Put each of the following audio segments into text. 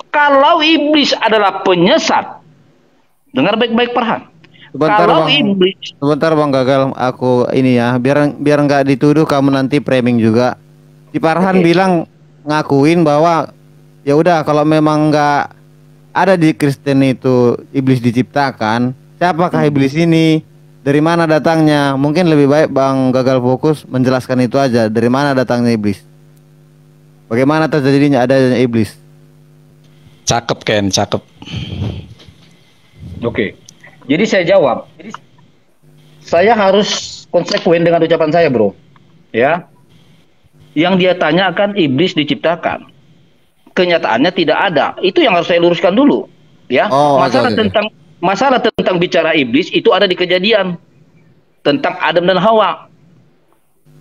Kalau iblis adalah penyesat, dengar baik-baik Farhan. Sebentar bang Gagal, aku ini ya, biar nggak dituduh kamu nanti framing juga. Si Farhan bilang ngakuin bahwa ya udah kalau memang nggak ada di Kristen itu iblis diciptakan, siapakah iblis ini? Dari mana datangnya? Mungkin lebih baik bang Gagal fokus menjelaskan itu aja. Dari mana datangnya iblis? Bagaimana terjadinya adanya iblis? Cakep Ken, cakep. Oke. Jadi saya jawab. Saya harus konsekuen dengan ucapan saya, bro. Ya. Yang dia tanyakan iblis diciptakan. Kenyataannya tidak ada. Itu yang harus saya luruskan dulu. Ya. Masalah tentang bicara iblis itu ada di Kejadian tentang Adam dan Hawa.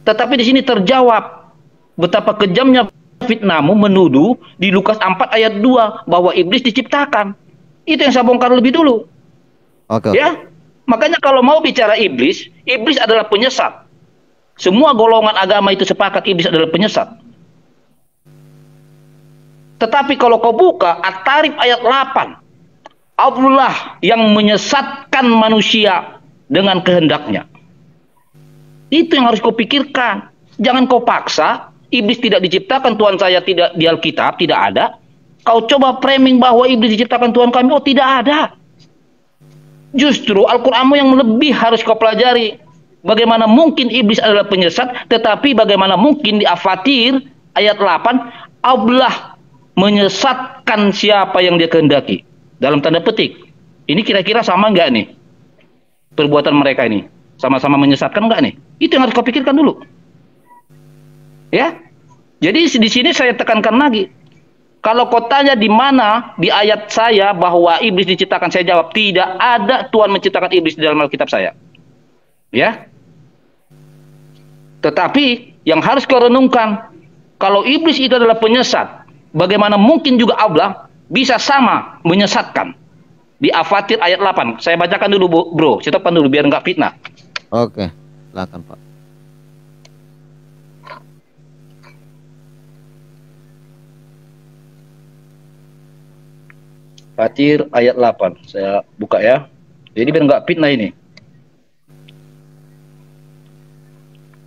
Tetapi di sini terjawab betapa kejamnya fitnahmu menuduh di Lukas 4 ayat 2 bahwa iblis diciptakan. Itu yang saya bongkar lebih dulu. Oke. Ya, makanya kalau mau bicara iblis, iblis adalah penyesat. Semua golongan agama itu sepakat iblis adalah penyesat. Tetapi kalau kau buka At-Tarif ayat 8, Allah yang menyesatkan manusia dengan kehendaknya. Itu yang harus kau pikirkan. Jangan kau paksa iblis tidak diciptakan, Tuhan saya tidak di Alkitab, tidak ada. Kau coba framing bahwa iblis diciptakan Tuhan kami, oh tidak ada. Justru Al-Qur'anmu yang lebih harus kau pelajari. Bagaimana mungkin iblis adalah penyesat, tetapi bagaimana mungkin di Al-Fatir ayat 8 Allah menyesatkan siapa yang dia kehendaki. Dalam tanda petik. Ini kira-kira sama nggak nih? Perbuatan mereka ini sama-sama menyesatkan nggak nih? Itu yang harus kau pikirkan dulu. Ya. Jadi di sini saya tekankan lagi. Kalau kau tanya di mana di ayat saya bahwa iblis diciptakan, saya jawab tidak ada Tuhan menciptakan iblis di dalam Alkitab saya. Ya. Tetapi yang harus kau renungkan, kalau iblis itu adalah penyesat, bagaimana mungkin juga Allah bisa sama menyesatkan? Di Al-Fatir ayat 8. Saya bacakan dulu bro, cetakan dulu biar nggak fitnah. Oke, silakan Pak. Fatir ayat 8. Saya buka ya. Jadi biar nggak fitnah ini.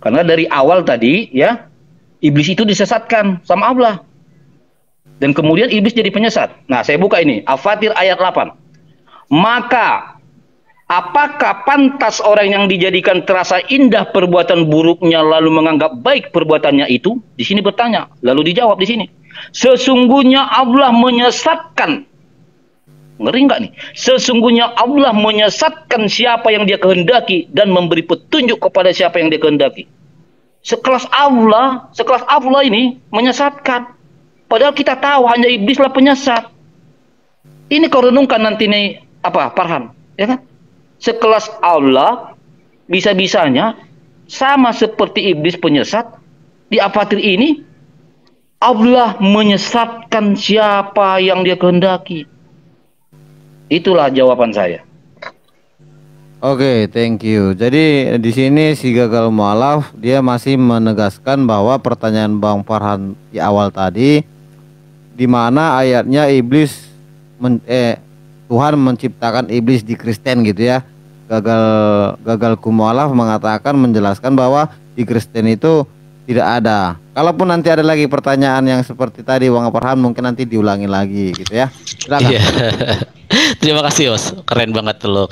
Karena dari awal tadi ya, iblis itu disesatkan sama Allah. Dan kemudian iblis jadi penyesat. Nah, saya buka ini. Al-Fatir ayat 8. Maka apakah pantas orang yang dijadikan terasa indah perbuatan buruknya lalu menganggap baik perbuatannya itu? Di sini bertanya. Lalu dijawab di sini. Sesungguhnya Allah menyesatkan. Ngeri nggak nih? Sesungguhnya Allah menyesatkan siapa yang dia kehendaki dan memberi petunjuk kepada siapa yang dia kehendaki. Sekelas Allah ini menyesatkan. Padahal kita tahu hanya iblislah penyesat. Ini kau renungkan nanti nih apa Farhan, ya kan? Sekelas Allah bisa-bisanya sama seperti iblis penyesat. Di Al-Fatir ini Allah menyesatkan siapa yang dia kehendaki. Itulah jawaban saya. Oke, thank you. Jadi di sini si Gagal Mu'alaf dia masih menegaskan bahwa pertanyaan Bang Farhan di awal tadi, di mana ayatnya iblis Tuhan menciptakan iblis di Kristen gitu ya. Gagal Mu'alaf mengatakan menjelaskan bahwa di Kristen itu tidak ada. Kalaupun nanti ada lagi pertanyaan yang seperti tadi Bang Farhan, mungkin nanti diulangi lagi gitu ya. Silakan. Terima kasih Os, keren banget lo.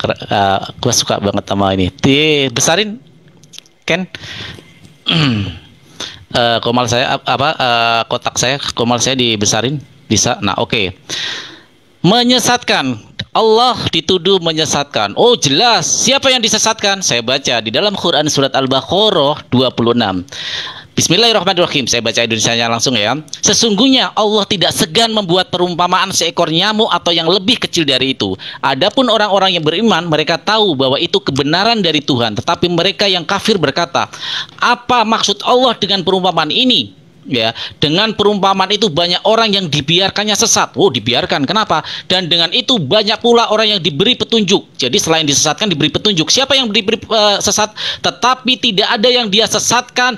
Gue suka banget sama ini. Dibesarin, Ken. Komal saya kotak saya, komal saya dibesarin, bisa. Nah, oke. Menyesatkan. Allah dituduh menyesatkan. Oh, jelas. Siapa yang disesatkan? Saya baca di dalam Quran surat Al-Baqarah 26. Bismillahirrahmanirrahim. Saya baca Indonesianya langsung ya. Sesungguhnya Allah tidak segan membuat perumpamaan seekor nyamuk atau yang lebih kecil dari itu. Adapun orang-orang yang beriman, mereka tahu bahwa itu kebenaran dari Tuhan. Tetapi mereka yang kafir berkata, apa maksud Allah dengan perumpamaan ini? Ya, dengan perumpamaan itu banyak orang yang dibiarkannya sesat. Oh, dibiarkan. Kenapa? Dan dengan itu banyak pula orang yang diberi petunjuk. Jadi selain disesatkan diberi petunjuk. Siapa yang diberi sesat? Tetapi tidak ada yang dia sesatkan,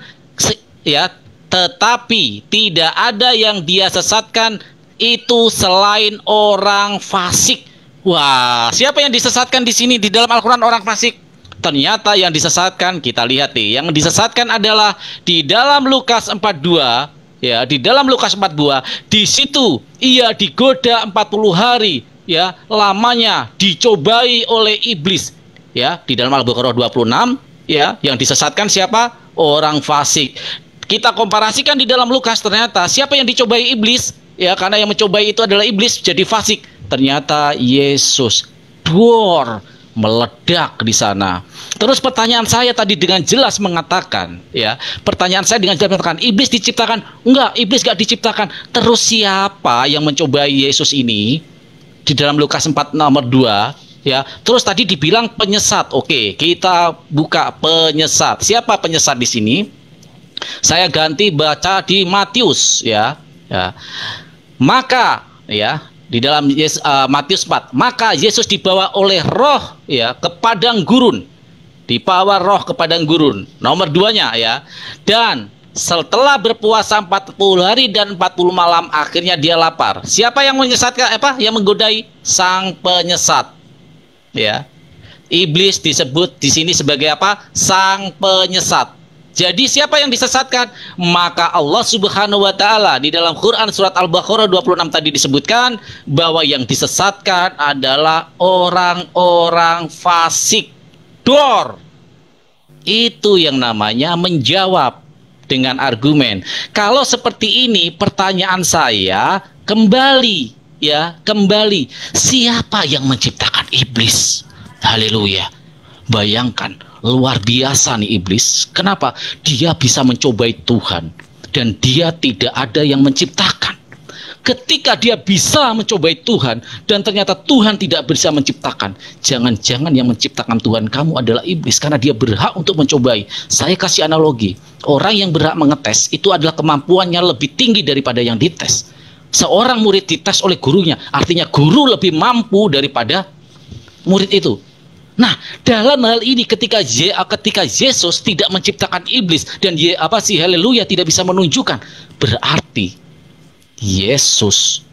ya. Tetapi tidak ada yang dia sesatkan itu selain orang fasik. Wah, siapa yang disesatkan di sini di dalam Al-Quran orang fasik? Ternyata yang disesatkan, kita lihat nih, yang disesatkan adalah di dalam Lukas 42, ya, di dalam Lukas 42, di situ ia digoda 40 hari, ya, lamanya dicobai oleh iblis, ya, di dalam Al-Baqarah 26, ya, yang disesatkan siapa? Orang fasik. Kita komparasikan di dalam Lukas, ternyata siapa yang dicobai iblis? Ya, karena yang mencobai itu adalah iblis, jadi fasik. Ternyata Yesus. Dor, meledak di sana. Terus pertanyaan saya tadi dengan jelas mengatakan, ya, pertanyaan saya dengan jelas mengatakan, iblis diciptakan? Enggak, iblis enggak diciptakan. Terus siapa yang mencobai Yesus ini? Di dalam Lukas 4 nomor 2, ya. Terus tadi dibilang penyesat. Oke, kita buka penyesat. Siapa penyesat di sini? Saya ganti baca di Matius, ya. Ya. Maka, ya, di dalam Matius 4, maka Yesus dibawa oleh roh, ya, ke padang gurun. Dibawa roh ke padang gurun. Nomor 2-nya, ya. Dan setelah berpuasa 40 hari dan 40 malam, akhirnya dia lapar. Siapa yang menyesatkan, yang menggodai? Sang penyesat. Ya. Iblis disebut di sini sebagai apa? Sang penyesat. Jadi siapa yang disesatkan? Maka Allah Subhanahu wa taala di dalam Quran surat Al-Baqarah 26 tadi disebutkan bahwa yang disesatkan adalah orang-orang fasik. Dor. Itu yang namanya menjawab dengan argumen. Kalau seperti ini pertanyaan saya kembali, ya, kembali. Siapa yang menciptakan iblis? Haleluya. Bayangkan, luar biasa nih iblis. Kenapa? Dia bisa mencobai Tuhan dan dia tidak ada yang menciptakan. Ketika dia bisa mencobai Tuhan dan ternyata Tuhan tidak bisa menciptakan, jangan-jangan yang menciptakan Tuhan kamu adalah iblis karena dia berhak untuk mencobai. Saya kasih analogi, orang yang berhak mengetes itu adalah kemampuannya lebih tinggi daripada yang dites. Seorang murid dites oleh gurunya, artinya guru lebih mampu daripada murid itu. Nah, dalam hal ini ketika Yesus tidak menciptakan iblis dan haleluya tidak bisa menunjukkan, berarti Yesus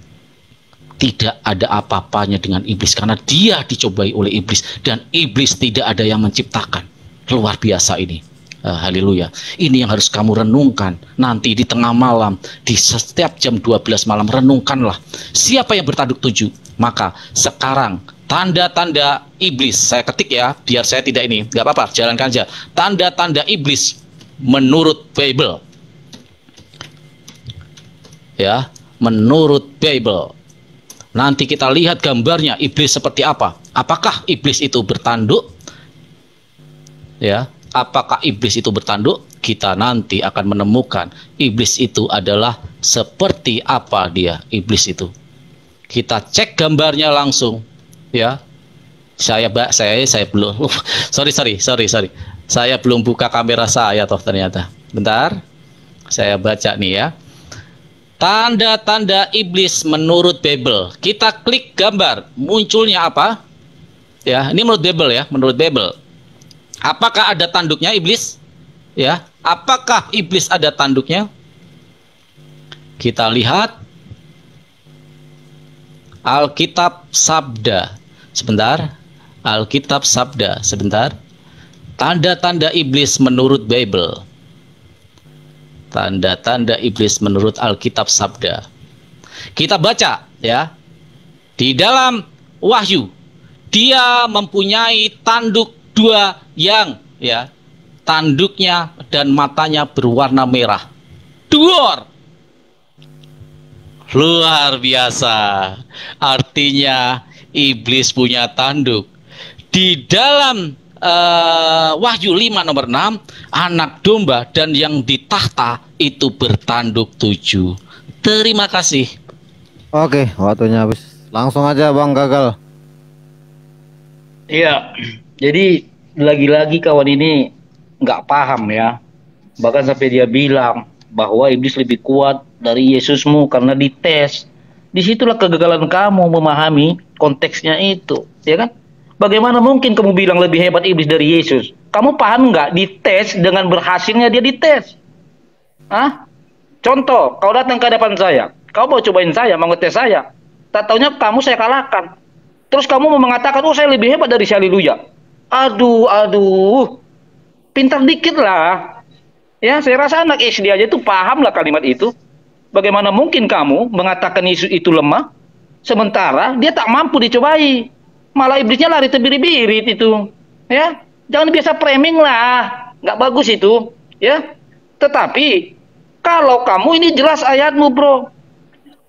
tidak ada apa-apanya dengan iblis karena dia dicobai oleh iblis dan iblis tidak ada yang menciptakan. Luar biasa ini. Haleluya. Ini yang harus kamu renungkan nanti di tengah malam, di setiap jam 12 malam, renungkanlah. Siapa yang bertanduk 7? Maka sekarang tanda-tanda iblis, saya ketik ya, biar saya tidak ini, nggak apa-apa, jalankan aja. Tanda-tanda iblis menurut Bible, ya, menurut Bible. Nanti kita lihat gambarnya iblis seperti apa. Apakah iblis itu bertanduk? Ya, apakah iblis itu bertanduk? Kita nanti akan menemukan iblis itu adalah seperti apa dia, iblis itu. Kita cek gambarnya langsung. Ya, saya belum sorry saya belum buka kamera saya toh ternyata. Bentar, saya baca nih ya. Tanda-tanda iblis menurut Bible. Kita klik gambar, munculnya apa? Ya, ini menurut Bible ya, menurut Bible. Apakah ada tanduknya iblis? Ya, apakah iblis ada tanduknya? Kita lihat Alkitab Sabda. Sebentar, Alkitab Sabda, sebentar. Tanda-tanda iblis menurut Bible. Tanda-tanda iblis menurut Alkitab Sabda. Kita baca ya. Di dalam Wahyu, dia mempunyai tanduk 2 yang, ya, tanduknya dan matanya berwarna merah. Dor. Luar biasa. Artinya iblis punya tanduk. Di dalam Wahyu 5 nomor 6, anak domba dan yang di tahta itu bertanduk 7. Terima kasih. Oke, waktunya habis. Langsung aja Bang Gagal. Iya, jadi lagi-lagi kawan ini nggak paham ya. Bahkan sampai dia bilang bahwa iblis lebih kuat dari Yesusmu karena dites. Disitulah kegagalan kamu memahami konteksnya itu, ya kan? Bagaimana mungkin kamu bilang lebih hebat iblis dari Yesus? Kamu paham nggak dites dengan berhasilnya dia dites? Hah? Contoh, kau datang ke hadapan saya, kau mau cobain saya, mau ngetes saya. Tak taunya kamu saya kalahkan. Terus kamu mau mengatakan, oh saya lebih hebat dari si haleluya. Aduh. Pintar dikit lah. Ya, saya rasa anak SD aja itu paham lah kalimat itu. Bagaimana mungkin kamu mengatakan Yesus itu lemah, sementara dia tak mampu dicobai. Malah iblisnya lari terbiri-birit itu. Ya, jangan biasa framing lah. Nggak bagus itu. Ya, tetapi kalau kamu ini jelas ayatmu bro.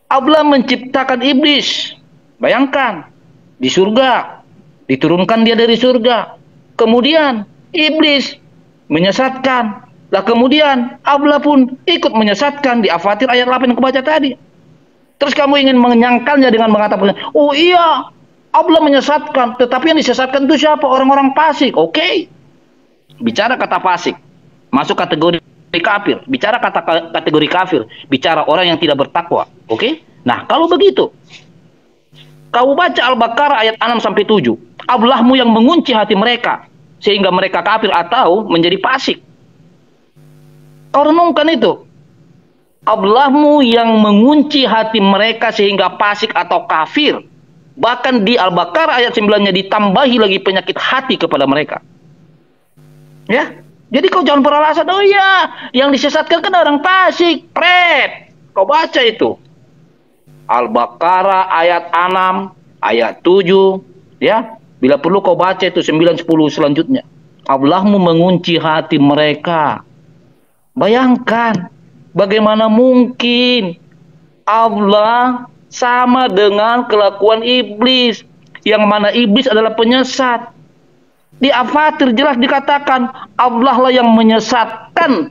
Allah menciptakan iblis. Bayangkan, di surga. Diturunkan dia dari surga. Kemudian, iblis menyesatkan. Lah kemudian, Allah pun ikut menyesatkan di Al-Fatir ayat 8 yang kebaca tadi. Terus kamu ingin menyangkalnya dengan mengatakan, oh iya, Allah menyesatkan. Tetapi yang disesatkan itu siapa? Orang-orang fasik. Oke. Bicara kata fasik. Masuk kategori kafir, bicara kata kategori kafir, bicara orang yang tidak bertakwa. Oke? Nah, kalau begitu, kau baca Al-Baqarah ayat 6 sampai 7. Allahmu yang mengunci hati mereka sehingga mereka kafir atau menjadi fasik. Kau renungkan itu. Allahmu yang mengunci hati mereka sehingga fasik atau kafir. Bahkan di Al-Baqarah ayat 9-nya ditambahi lagi penyakit hati kepada mereka. Ya? Jadi kau jangan beralasan, oh iya, yang disesatkan kan orang fasik, pret. Kau baca itu. Al-Baqarah ayat 6, ayat 7, ya. Bila perlu kau baca itu 9, 10 selanjutnya. Allahmu mengunci hati mereka. Bayangkan, bagaimana mungkin Allah sama dengan kelakuan iblis. Yang mana iblis adalah penyesat. Di Al-Fatir jelas dikatakan Allah lah yang menyesatkan.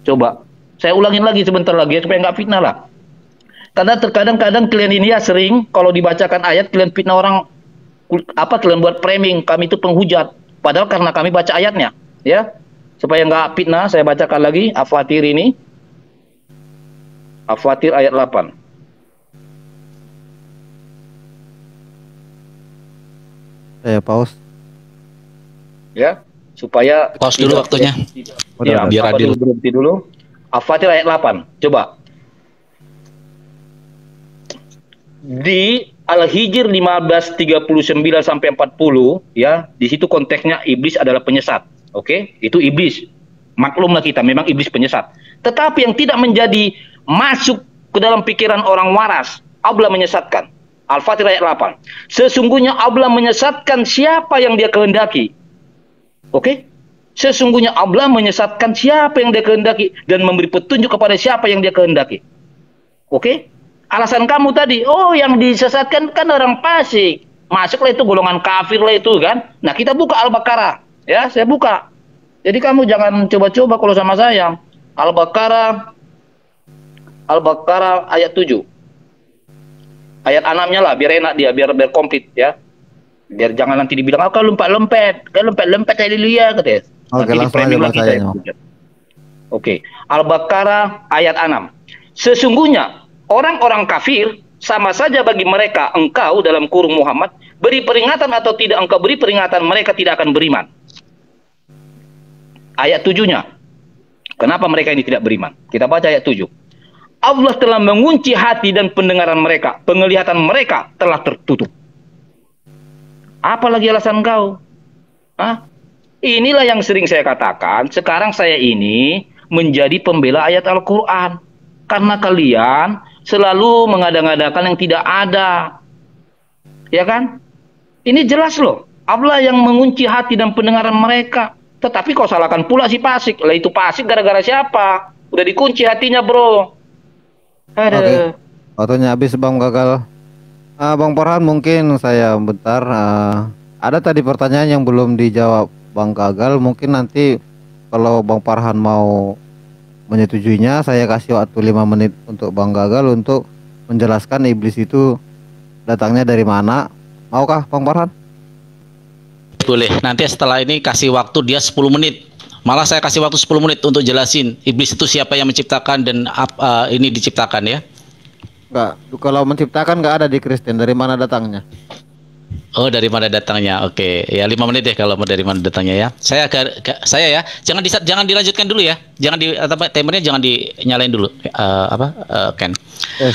Coba saya ulangin lagi sebentar lagi ya, supaya nggak fitnah lah. Karena terkadang-kadang kalian ini ya sering kalau dibacakan ayat kalian fitnah orang, apa kalian buat framing kami itu penghujat. Padahal karena kami baca ayatnya, ya. Supaya nggak fitnah saya bacakan lagi Al-Fatir ini. Al-Fatir ayat 8. Saya pause. Ya, supaya Pause dulu waktunya. Ya, biar adil. Berhenti dulu. Al-Fatir ayat 8. Coba. Di Al-Hijr 15:39 sampai 40 ya, di situ konteksnya iblis adalah penyesat. Oke? Itu iblis. Maklumlah kita memang iblis penyesat. Tetapi yang tidak menjadi masuk ke dalam pikiran orang waras, Allah menyesatkan. Al-Fatir ayat 8. Sesungguhnya Allah menyesatkan siapa yang dia kehendaki. Oke? Sesungguhnya Allah menyesatkan siapa yang dia kehendaki dan memberi petunjuk kepada siapa yang dia kehendaki. Oke? Alasan kamu tadi, oh yang disesatkan kan orang fasik. Masuklah itu golongan kafir lah itu kan. Nah, kita buka Al-Baqarah. Ya, saya buka. Jadi kamu jangan coba-coba kalau sama saya. Al-Baqarah ayat 7. Ayat 6-nya lah biar enak dia, biar komplit ya. Biar jangan nanti dibilang, oh kau lompat-lompat haleluya katanya. Oke, langsung aja bacanya. Oke, Al-Baqarah ayat 6. Sesungguhnya orang-orang kafir sama saja bagi mereka engkau dalam kurung Muhammad beri peringatan atau tidak engkau beri peringatan mereka tidak akan beriman. Ayat 7-nya. Kenapa mereka ini tidak beriman? Kita baca ayat 7. Allah telah mengunci hati dan pendengaran mereka, penglihatan mereka telah tertutup. Apalagi alasan kau? Hah? Inilah yang sering saya katakan, sekarang saya ini menjadi pembela ayat Al-Quran. Karena kalian selalu mengada-ngadakan yang tidak ada. Ya kan? Ini jelas loh. Allah yang mengunci hati dan pendengaran mereka. Tetapi kau salahkan pula si fasik. Lah itu fasik gara-gara siapa? Udah dikunci hatinya bro. Aduh. Oke. Waktunya habis Bang Gagal. Bang Farhan mungkin saya bentar. Ada tadi pertanyaan yang belum dijawab Bang Gagal. Mungkin nanti kalau Bang Farhan mau menyetujuinya, saya kasih waktu 5 menit untuk Bang Gagal untuk menjelaskan iblis itu datangnya dari mana. Maukah Bang Farhan? Boleh. Nanti setelah ini kasih waktu dia 10 menit Malah saya kasih waktu 10 menit untuk jelasin iblis itu siapa yang menciptakan dan ini diciptakan ya. Enggak, kalau menciptakan nggak ada di Kristen. Dari mana datangnya? Oh, dari mana datangnya? Oke, ya 5 menit deh kalau mau dari mana datangnya ya. Saya ya, jangan dilanjutkan dulu ya. Jangan timernya jangan dinyalain dulu. Ken.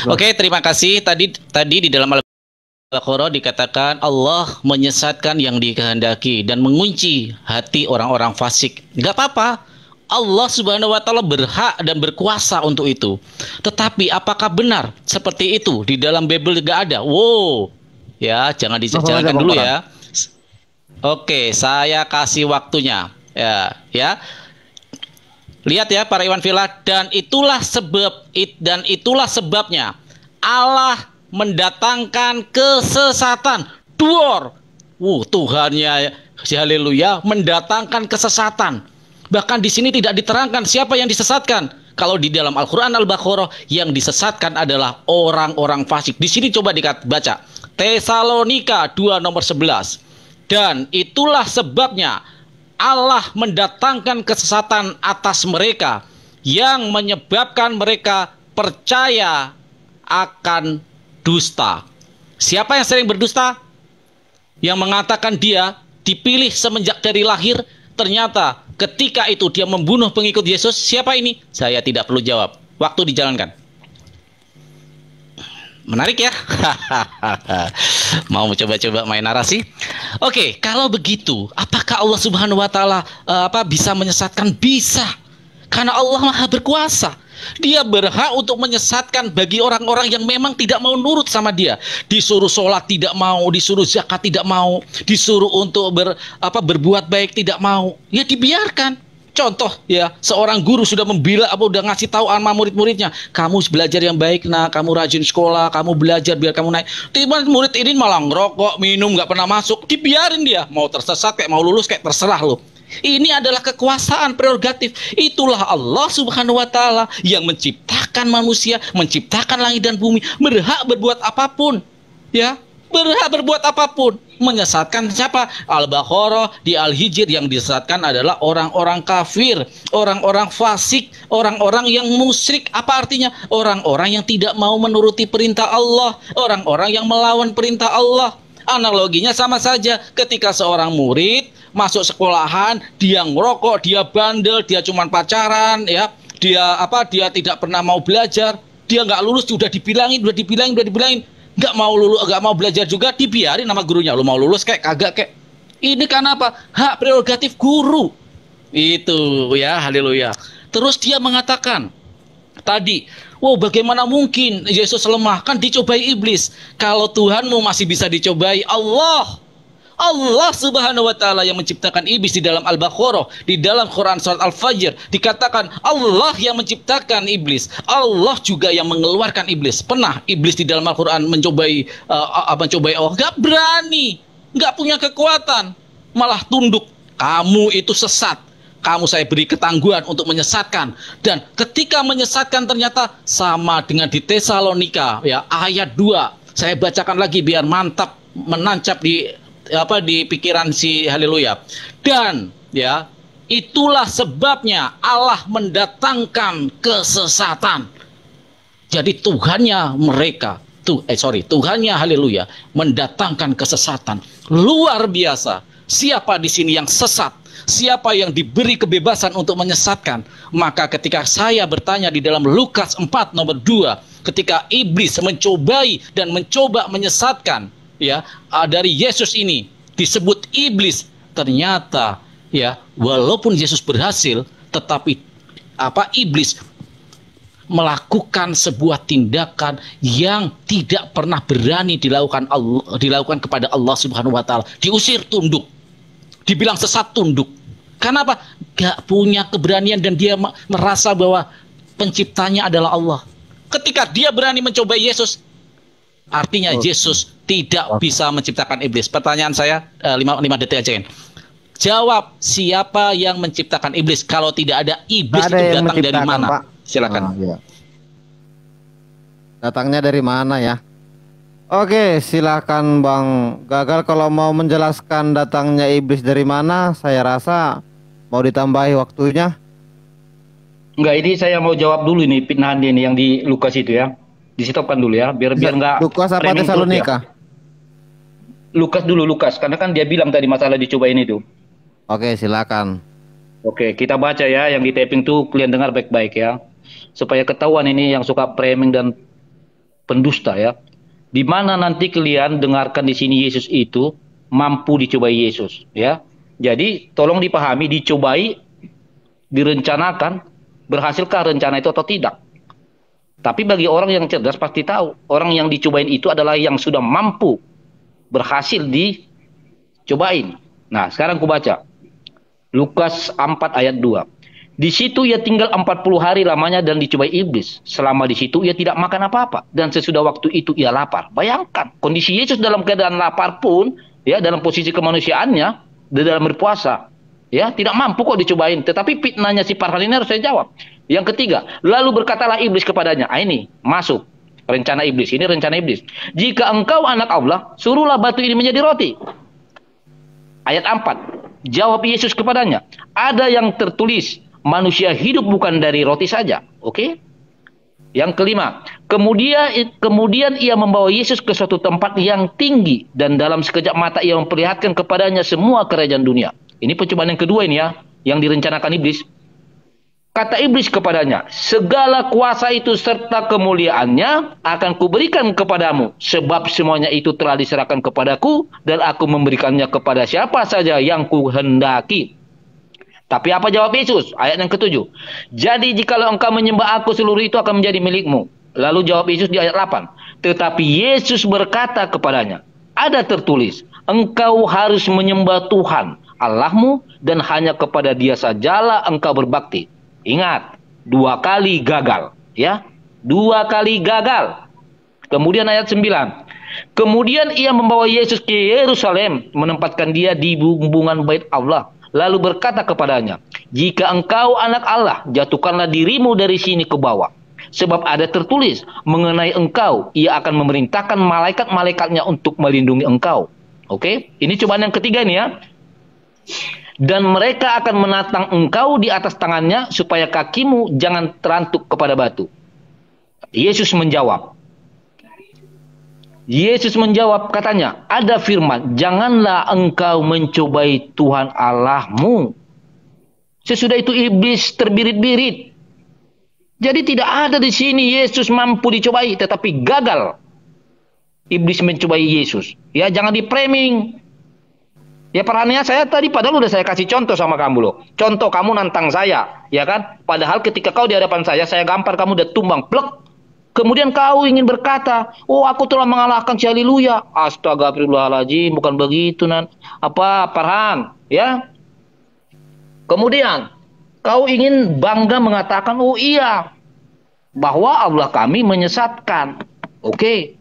Oke, terima kasih. Tadi di dalam Al-Baqarah dikatakan Allah menyesatkan yang dikehendaki dan mengunci hati orang-orang fasik. Nggak apa-apa. Allah Subhanahu wa taala berhak dan berkuasa untuk itu. Tetapi apakah benar seperti itu di dalam Bible nggak ada? Wow. Ya, jangan dijalankan dulu ya. Oke, saya kasih waktunya. Ya. Lihat ya para Iwan Villa, dan itulah sebabnya Allah mendatangkan kesesatan. Duor. Tuhannya haleluya mendatangkan kesesatan. Bahkan di sini tidak diterangkan siapa yang disesatkan. Kalau di dalam Al-Qur'an Al-Baqarah yang disesatkan adalah orang-orang fasik. Di sini coba baca. Tesalonika 2 nomor 11. Dan itulah sebabnya Allah mendatangkan kesesatan atas mereka yang menyebabkan mereka percaya akan dusta. Siapa yang sering berdusta? Yang mengatakan dia dipilih semenjak dari lahir, ternyata ketika itu dia membunuh pengikut Yesus. Siapa ini? Saya tidak perlu jawab. Waktu dijalankan. Menarik ya. Mau coba-coba main narasi? Oke, kalau begitu, apakah Allah Subhanahu wa taala bisa menyesatkan? Bisa. Karena Allah Maha berkuasa. Dia berhak untuk menyesatkan bagi orang-orang yang memang tidak mau nurut sama dia. Disuruh sholat tidak mau, disuruh zakat tidak mau, disuruh untuk berbuat baik tidak mau. Ya dibiarkan. Contoh ya, seorang guru sudah udah ngasih tahu sama murid-muridnya, kamu belajar yang baik, kamu rajin sekolah, kamu belajar biar kamu naik. Tiba murid ini malah ngerokok, minum, nggak pernah masuk, dibiarin dia, mau tersesat kayak mau lulus kayak terserah lo. Ini adalah kekuasaan prerogatif. Itulah Allah Subhanahu wa taala yang menciptakan manusia, menciptakan langit dan bumi, berhak berbuat apapun. Ya, berhak berbuat apapun. Menyesatkan siapa? Al-Baqarah di Al-Hijr yang disesatkan adalah orang-orang kafir, orang-orang fasik, orang-orang yang musyrik. Apa artinya? Orang-orang yang tidak mau menuruti perintah Allah, orang-orang yang melawan perintah Allah. Analoginya sama saja, ketika seorang murid masuk sekolahan, dia ngerokok, dia bandel, dia cuman pacaran, ya, dia tidak pernah mau belajar, dia nggak lulus, udah dibilangin, nggak mau belajar juga, dibiarin sama gurunya. Lu mau lulus kayak kagak kayak. Ini karena apa? Hak prerogatif guru. Itu ya, haleluya. Terus dia mengatakan tadi, wow, bagaimana mungkin Yesus lemah? Kan dicobai iblis. Kalau Tuhanmu masih bisa dicobai, Allah Subhanahu wa taala yang menciptakan iblis. Di dalam Al-Baqarah, di dalam Quran surat Al-Fajr dikatakan Allah yang menciptakan iblis. Allah juga yang mengeluarkan iblis. Pernah iblis di dalam Al-Quran mencobai Allah? Gak berani, gak punya kekuatan, malah tunduk. Kamu itu sesat. Kamu saya beri ketangguhan untuk menyesatkan. Dan ketika menyesatkan ternyata sama dengan di Tesalonika ya, ayat 2. Saya bacakan lagi biar mantap, menancap di pikiran si haleluya. Dan ya, itulah sebabnya Allah mendatangkan kesesatan. Jadi Tuhannya Tuhannya haleluya mendatangkan kesesatan. Luar biasa. Siapa di sini yang sesat? Siapa yang diberi kebebasan untuk menyesatkan? Maka ketika saya bertanya di dalam Lukas 4 nomor 2, ketika iblis mencobai dan mencoba menyesatkan ya, dari Yesus ini disebut iblis, ternyata ya, walaupun Yesus berhasil, tetapi iblis melakukan sebuah tindakan yang tidak pernah berani dilakukan kepada Allah Subhanahu wa taala. Diusir, tunduk. Dibilang sesat, tunduk. Karena apa? Gak punya keberanian dan dia merasa bahwa penciptanya adalah Allah. Ketika dia berani mencobai Yesus, artinya Yesus tidak bisa menciptakan iblis. Pertanyaan saya 5 detik aja, kan? Jawab, siapa yang menciptakan iblis? Kalau tidak ada, iblis itu datang dari mana? Pak. Silakan. Iya. Datangnya dari mana ya? Oke, silakan Bang Gagal, kalau mau menjelaskan datangnya iblis dari mana. Saya rasa Mau ditambahi waktunya? Enggak, ini saya mau jawab dulu ini fitnahan dia ini yang di Lukas itu ya. Disitopkan dulu ya, biar biar nggak Lukas apa framing terus ya. Tesalonika? Lukas dulu, Lukas, karena kan dia bilang tadi masalah dicobain itu. Oke, silakan. Oke, kita baca ya yang di taping tuh kalian dengar baik-baik ya. Supaya ketahuan ini yang suka framing dan pendusta ya. Di mana nanti kalian dengarkan di sini Yesus itu mampu dicobai Yesus ya. Jadi tolong dipahami, dicobai, direncanakan, berhasilkah rencana itu atau tidak. Tapi bagi orang yang cerdas pasti tahu, orang yang dicobain itu adalah yang sudah mampu berhasil dicobain. Nah, sekarang ku baca. Lukas 4 ayat 2. Di situ ia tinggal 40 hari lamanya dan dicobai iblis. Selama di situ ia tidak makan apa-apa dan sesudah waktu itu ia lapar. Bayangkan kondisi Yesus dalam keadaan lapar pun ya, dalam posisi kemanusiaannya dalam berpuasa ya, tidak mampu kok dicobain. Tetapi fitnahnya si Farhan ini harus saya jawab. Yang ketiga, lalu berkatalah iblis kepadanya. Ini masuk rencana iblis. Ini rencana iblis. Jika engkau anak Allah, suruhlah batu ini menjadi roti. Ayat 4. Jawab Yesus kepadanya, ada yang tertulis, manusia hidup bukan dari roti saja. Oke? Yang kelima, kemudian ia membawa Yesus ke suatu tempat yang tinggi dan dalam sekejap mata ia memperlihatkan kepadanya semua kerajaan dunia. Ini percobaan yang kedua ini ya, yang direncanakan iblis. Kata iblis kepadanya, segala kuasa itu serta kemuliaannya akan kuberikan kepadamu, sebab semuanya itu telah diserahkan kepadaku, dan aku memberikannya kepada siapa saja yang kuhendaki. Tapi apa jawab Yesus? Ayat yang ketujuh. Jadi jikalau engkau menyembah aku, seluruh itu akan menjadi milikmu. Lalu jawab Yesus di ayat 8. Tetapi Yesus berkata kepadanya, ada tertulis, engkau harus menyembah Tuhan Allahmu, dan hanya kepada Dia sajalah engkau berbakti. Ingat, 2 kali gagal, ya. 2 kali gagal. Kemudian ayat 9. Kemudian ia membawa Yesus ke Yerusalem, menempatkan dia di bumbungan bait Allah. Lalu berkata kepadanya, jika engkau anak Allah, jatuhkanlah dirimu dari sini ke bawah. Sebab ada tertulis, mengenai engkau, ia akan memerintahkan malaikat-malaikatnya untuk melindungi engkau. Oke, ini cobaan yang ketiga nih ya. Dan mereka akan menatang engkau di atas tangannya supaya kakimu jangan terantuk kepada batu. Yesus menjawab. Yesus menjawab katanya, ada firman, janganlah engkau mencobai Tuhan Allahmu. Sesudah itu iblis terbirit-birit. Jadi tidak ada di sini Yesus mampu dicobai, tetapi gagal. Iblis mencobai Yesus. Ya, jangan di-framing. Ya perannya saya tadi padahal udah saya kasih contoh sama kamu loh. Contoh kamu nantang saya, ya kan? Padahal ketika kau di hadapan saya gampar kamu udah tumbang, plek. Kemudian kau ingin berkata, oh aku telah mengalahkan si haleluya. Astagfirullahaladzim, bukan begitu Farhan, ya. Kemudian kau ingin bangga mengatakan, oh iya, bahwa Allah kami menyesatkan. Oke.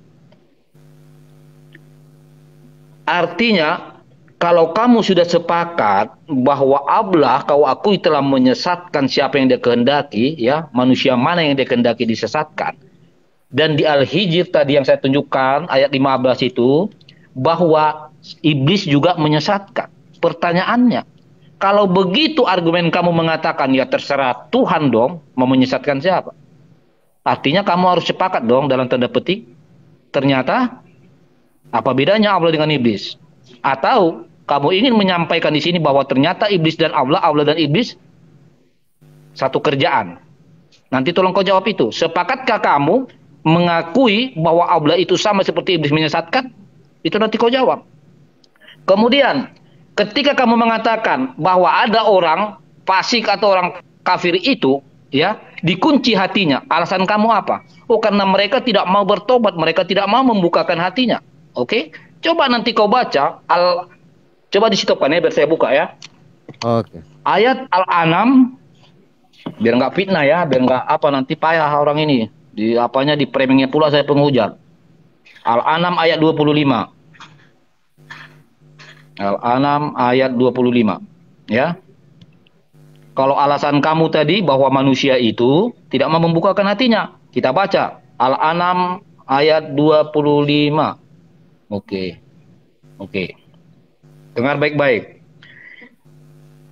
Artinya, kalau kamu sudah sepakat bahwa Allah kau akui telah menyesatkan siapa yang dia kehendaki, ya, manusia mana yang dia kehendaki disesatkan. Dan di Al-Hijr tadi yang saya tunjukkan, ayat 15 itu, bahwa iblis juga menyesatkan. Pertanyaannya, kalau begitu argumen kamu mengatakan, ya terserah Tuhan dong, mau menyesatkan siapa? Artinya kamu harus sepakat dong dalam tanda petik. Ternyata, apa bedanya Allah dengan iblis? Atau kamu ingin menyampaikan di sini bahwa ternyata iblis dan Allah dan iblis satu kerjaan. Nanti tolong kau jawab itu. Sepakatkah kamu mengakui bahwa Allah itu sama seperti iblis menyesatkan? Itu nanti kau jawab. Kemudian, ketika kamu mengatakan bahwa ada orang fasik atau orang kafir itu, ya, dikunci hatinya. Alasan kamu apa? Oh, karena mereka tidak mau bertobat, mereka tidak mau membukakan hatinya. Oke? Coba nanti kau baca coba disitopkan ya, biar saya buka ya. Oke. Ayat Al-An'am, biar nggak fitnah ya, biar nggak nanti payah orang ini. Di framingnya pula saya penghujat. Al-An'am ayat 25. Al-An'am ayat 25. Ya. Kalau alasan kamu tadi bahwa manusia itu tidak mau membukakan hatinya, kita baca Al-An'am ayat 25. Oke. Dengar baik-baik.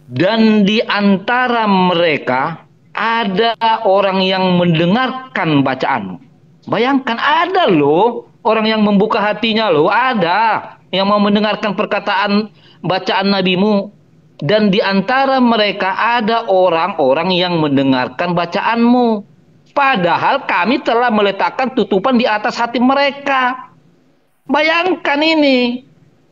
Dan di antara mereka ada orang yang mendengarkan bacaanmu. Bayangkan, ada loh orang yang membuka hatinya loh, ada yang mau mendengarkan perkataan bacaan nabimu. Dan di antara mereka ada orang-orang yang mendengarkan bacaanmu. Padahal kami telah meletakkan tutupan di atas hati mereka. Bayangkan ini.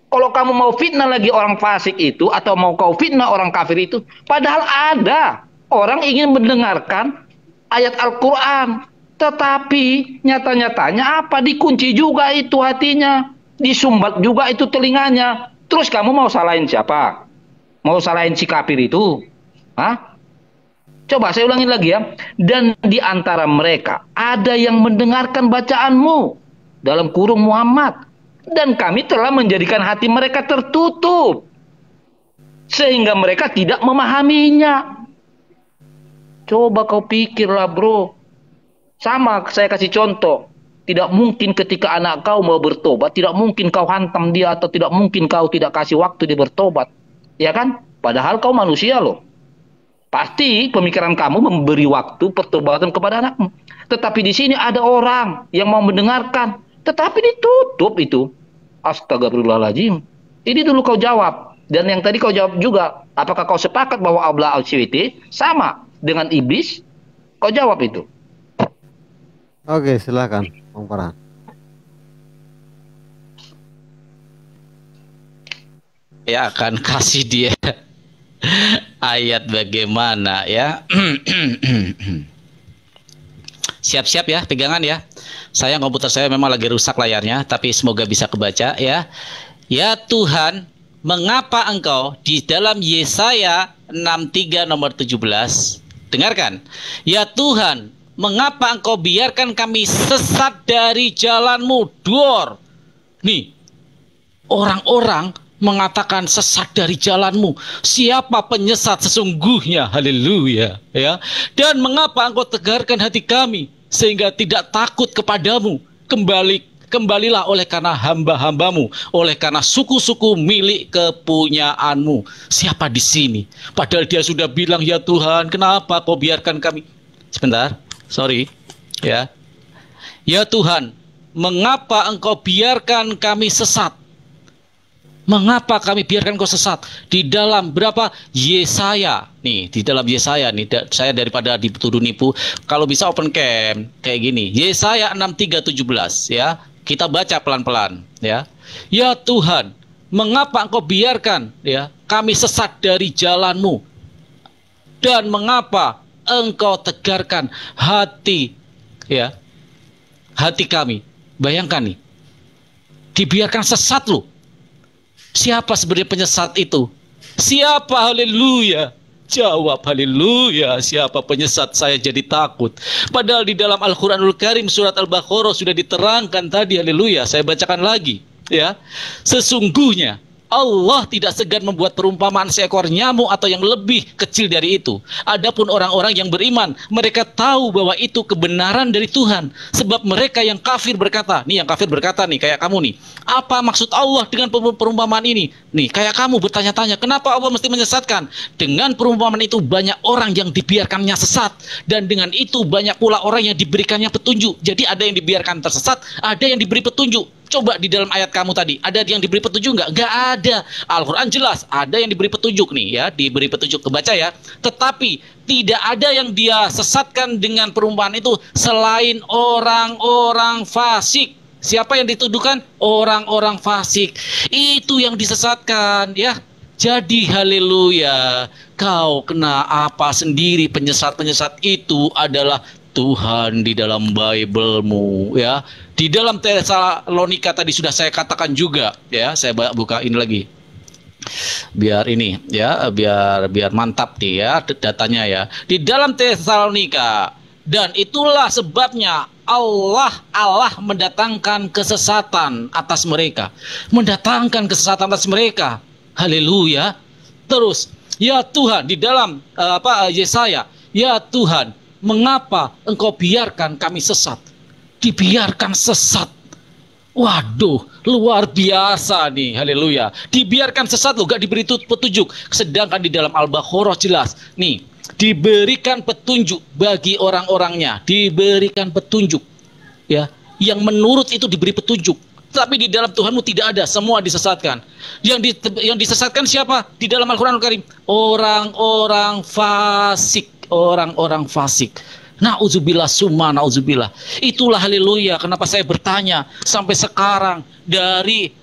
Kalau kamu mau fitnah lagi orang fasik itu, atau mau kau fitnah orang kafir itu, padahal ada orang ingin mendengarkan ayat Al-Quran. Tetapi nyata-nyatanya apa? Dikunci juga itu hatinya. Disumbat juga itu telinganya. Terus kamu mau salahin siapa? Mau salahin si kafir itu? Hah? Coba saya ulangin lagi ya. Dan di antara mereka ada yang mendengarkan bacaanmu, dalam kurung Muhammad. Dan kami telah menjadikan hati mereka tertutup, sehingga mereka tidak memahaminya. Coba kau pikirlah bro. Sama, saya kasih contoh. Tidak mungkin ketika anak kau mau bertobat, tidak mungkin kau hantam dia, atau tidak mungkin kau tidak kasih waktu dia bertobat. Ya kan? Padahal kau manusia loh. Pasti pemikiran kamu memberi waktu pertobatan kepada anakmu. Tetapi di sini ada orang yang mau mendengarkan, tetapi ditutup itu. Astagfirullahaladzim. Ini dulu kau jawab. Dan yang tadi kau jawab juga. Apakah kau sepakat bahwa Allah al-Siwiti sama dengan iblis? Kau jawab itu. Oke, silakan Bang Farhan. Ya akan kasih dia ayat bagaimana ya. Siap-siap ya, pegangan ya. Saya komputer saya memang lagi rusak layarnya, tapi semoga bisa kebaca ya. Ya Tuhan, mengapa engkau di dalam Yesaya 63 nomor 17, dengarkan. Ya Tuhan, mengapa engkau biarkan kami sesat dari jalanmu? Duor. Nih, orang-orang mengatakan sesat dari jalanmu. Siapa penyesat sesungguhnya? Haleluya ya. Dan mengapa engkau tegarkan hati kami sehingga tidak takut kepadamu? Kembalilah oleh karena hamba-hambamu, oleh karena suku-suku milik kepunyaanmu. Siapa di sini? Padahal dia sudah bilang, ya Tuhan, kenapa kau biarkan kami? Sebentar, sorry ya. Ya Tuhan, mengapa engkau biarkan kami sesat? Mengapa kami biarkan kau sesat? Di dalam berapa? Yesaya. Nih, di dalam Yesaya nih, saya daripada dituduh nipu, kalau bisa open cam kayak gini. Yesaya 63:17 ya. Kita baca pelan-pelan ya. Ya Tuhan, mengapa engkau biarkan ya kami sesat dari jalanmu? Dan mengapa engkau tegarkan hati ya, hati kami? Bayangkan nih, dibiarkan sesat loh. Siapa sebenarnya penyesat itu? Siapa? Haleluya. Jawab haleluya. Siapa penyesat? Saya jadi takut. Padahal di dalam Al-Quranul Karim surat Al-Baqarah sudah diterangkan tadi. Haleluya. Saya bacakan lagi ya. Sesungguhnya Allah tidak segan membuat perumpamaan seekor nyamuk atau yang lebih kecil dari itu. Adapun orang-orang yang beriman, mereka tahu bahwa itu kebenaran dari Tuhan. Sebab mereka yang kafir berkata, nih yang kafir berkata nih, kayak kamu nih, apa maksud Allah dengan perumpamaan ini? Nih, kayak kamu bertanya-tanya, kenapa Allah mesti menyesatkan? Dengan perumpamaan itu banyak orang yang dibiarkannya sesat. Dan dengan itu banyak pula orang yang diberikannya petunjuk. Jadi ada yang dibiarkan tersesat, ada yang diberi petunjuk. Coba di dalam ayat kamu tadi, ada yang diberi petunjuk nggak? Nggak ada. Al-Quran jelas, ada yang diberi petunjuk nih ya, diberi petunjuk, kebaca ya. Tetapi tidak ada yang dia sesatkan dengan perumpamaan itu selain orang-orang fasik. Siapa yang dituduhkan? Orang-orang fasik. Itu yang disesatkan ya. Jadi haleluya, kau kena apa sendiri? Penyesat-penyesat itu adalah Tuhan di dalam Bible-mu ya. Di dalam Tesalonika tadi sudah saya katakan juga ya. Saya buka ini lagi. Biar ini ya, biar mantap nih ya datanya ya. Di dalam Tesalonika, dan itulah sebabnya Allah mendatangkan kesesatan atas mereka. Mendatangkan kesesatan atas mereka. Haleluya. Terus, ya Tuhan di dalam Yesaya, ya Tuhan, mengapa engkau biarkan kami sesat? Dibiarkan sesat. Waduh, Luar biasa nih, haleluya. Dibiarkan sesat loh, gak diberi petunjuk. Sedangkan di dalam Al-Baqarah jelas. Nih, diberikan petunjuk bagi orang-orangnya. Diberikan petunjuk. Ya, yang menurut itu diberi petunjuk. Tapi di dalam Tuhanmu tidak ada, semua disesatkan. Yang disesatkan siapa? Di dalam Al-Quran Al-Karim, orang-orang fasik, orang-orang fasik. Nauzubillah summa nauzubillah. Itulah haleluya. Kenapa saya bertanya sampai sekarang dari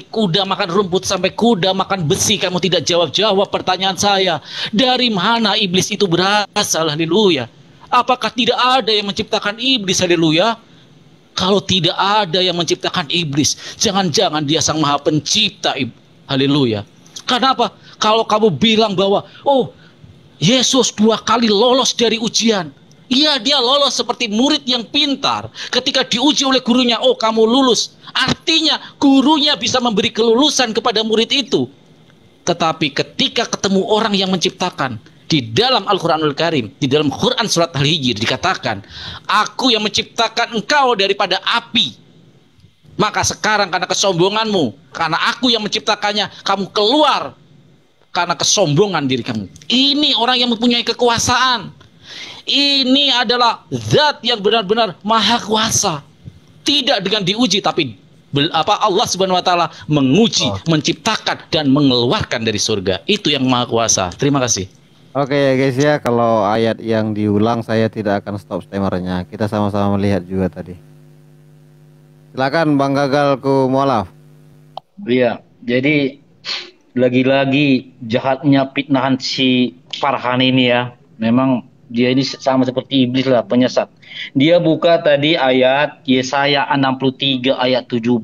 kuda makan rumput sampai kuda makan besi, kamu tidak jawab pertanyaan saya. Dari mana iblis itu berasal? Haleluya. Apakah tidak ada yang menciptakan iblis? Haleluya. Kalau tidak ada yang menciptakan iblis, jangan-jangan dia sang maha pencipta. Haleluya. Kenapa? Kalau kamu bilang bahwa, oh, Yesus 2 kali lolos dari ujian. Iya, dia lolos seperti murid yang pintar. Ketika diuji oleh gurunya, oh kamu lulus. Artinya gurunya bisa memberi kelulusan kepada murid itu. Tetapi ketika ketemu orang yang menciptakan, di dalam Al-Quranul Karim, di dalam Quran Surat Al-Hijr dikatakan, aku yang menciptakan engkau daripada api. Maka sekarang karena kesombonganmu, karena aku yang menciptakannya, kamu keluar karena kesombongan diri kamu. Ini orang yang mempunyai kekuasaan. Ini adalah zat yang benar-benar maha kuasa. Tidak dengan diuji, tapi Allah Subhanahu wa taala menguji, menciptakan dan mengeluarkan dari surga. Itu yang maha kuasa. Terima kasih. Oke ya guys ya, kalau ayat yang diulang saya tidak akan stop timernya. Kita sama-sama melihat juga tadi. Silakan Bang Gagalku mualaf. Iya, jadi lagi-lagi jahatnya fitnahan si Farhan ini ya. Memang dia ini sama seperti iblis lah, penyesat. Dia buka tadi ayat Yesaya 63 ayat 17.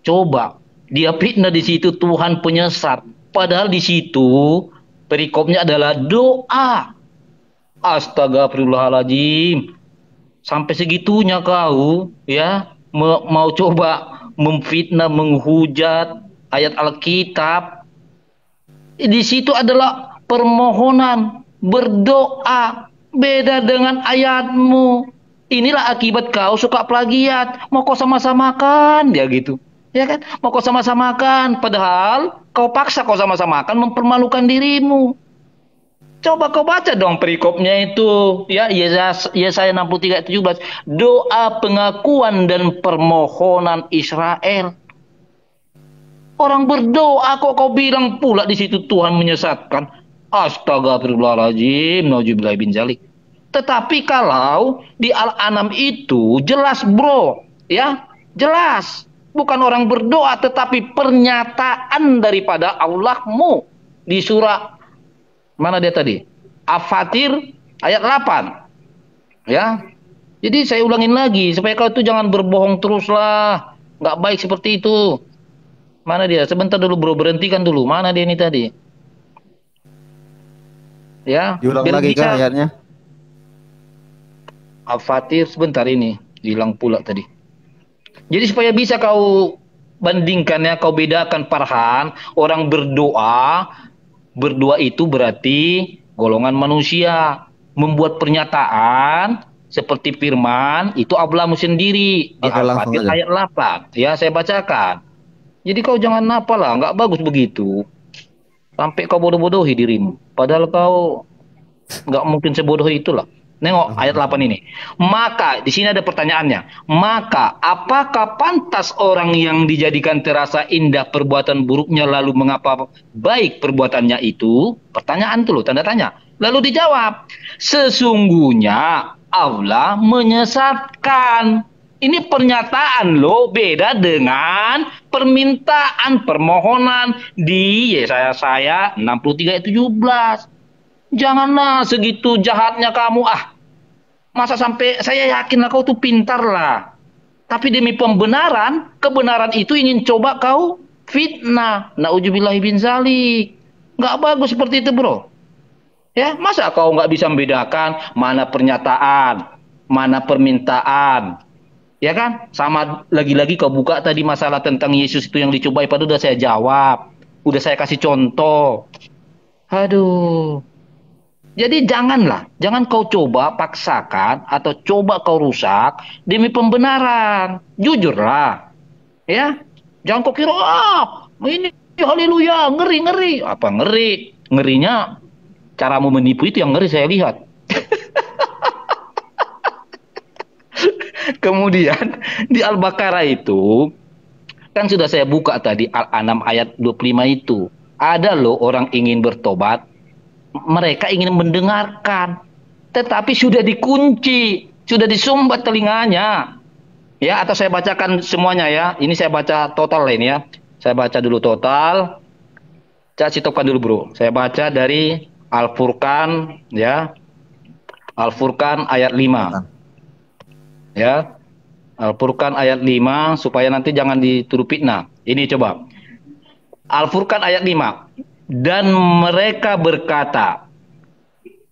Coba dia fitnah di situ Tuhan penyesat. Padahal di situ perikopnya adalah doa. Astagfirullahaladzim. Sampai segitunya kau ya mau coba memfitnah, menghujat ayat Alkitab. Di situ adalah permohonan, berdoa. Beda dengan ayatmu. Inilah akibat kau suka plagiat. Mau kau sama-samakan dia gitu. Ya kan? Mau kau sama-samakan. Padahal kau paksa kau sama-samakan, mempermalukan dirimu. Coba kau baca dong perikopnya itu. Ya, Yesaya 63 ayat 17. Doa pengakuan dan permohonan Israel. Orang berdoa kok kau bilang pula di situ Tuhan menyesatkan. Astagfirullahaladzim. Nauzubillahi bin dzalik. Tetapi kalau di Al-An'am itu jelas bro. Ya, jelas. Bukan orang berdoa, tetapi pernyataan daripada Allahmu. Di surah, mana dia tadi? Al-Fatir ayat 8. Ya. Jadi saya ulangin lagi, supaya kau itu jangan berbohong terus lah. Nggak baik seperti itu. Mana dia? Sebentar dulu bro, berhentikan dulu. Mana dia ini tadi? Ya. Diulang lagi kan ayatnya? Al-Fatir sebentar ini. Hilang pula tadi. Jadi supaya bisa kau bandingkan ya, kau bedakan Farhan, orang berdoa itu berarti golongan manusia. Membuat pernyataan seperti firman, itu Allahmu sendiri. Di Al-Fatih ayat 8. Ya, saya bacakan. Jadi kau jangan apalah, nggak bagus begitu. Sampai kau bodoh-bodohi dirimu. Padahal kau nggak mungkin sebodoh itulah. Nengok ayat 8 ini. Maka di sini ada pertanyaannya. Maka apakah pantas orang yang dijadikan terasa indah perbuatan buruknya lalu mengapa baik perbuatannya itu? Pertanyaan tuh loh, tanda tanya. Lalu dijawab, sesungguhnya Allah menyesatkan. Ini pernyataan loh, beda dengan permintaan, permohonan di Yesaya 63 ayat 17. Janganlah segitu jahatnya kamu. Masa sampai saya yakinlah kau tuh pintar lah. Tapi demi pembenaran, kebenaran itu ingin coba kau fitnah. Nauzubillahi bin dzalik. Nggak bagus seperti itu bro. Ya, masa kau nggak bisa membedakan mana pernyataan, mana permintaan. Ya kan? Sama lagi-lagi kau buka tadi masalah tentang Yesus itu yang dicobai, padahal udah saya jawab. Udah saya kasih contoh. Aduh. Jadi jangan kau coba paksakan atau coba kau rusak demi pembenaran. Jujurlah. Ya, jangan kau kira ini haleluya, ngeri. Apa ngeri? Ngerinya caramu menipu itu yang ngeri saya lihat. Kemudian di Al-Baqarah itu kan sudah saya buka tadi Al-An'am ayat 25 itu. Ada loh orang ingin bertobat, mereka ingin mendengarkan, tetapi sudah dikunci, sudah disumbat telinganya. Ya, atau saya bacakan semuanya ya. Ini saya baca total ini ya. Saya baca dulu total. Saya citopkan dulu bro. Saya baca dari Al-Furqan ya. Al-Furqan ayat 5. Ya. Al-Furqan ayat 5 supaya nanti jangan dituduh fitnah. Ini coba. Al-Furqan ayat 5. Dan mereka berkata,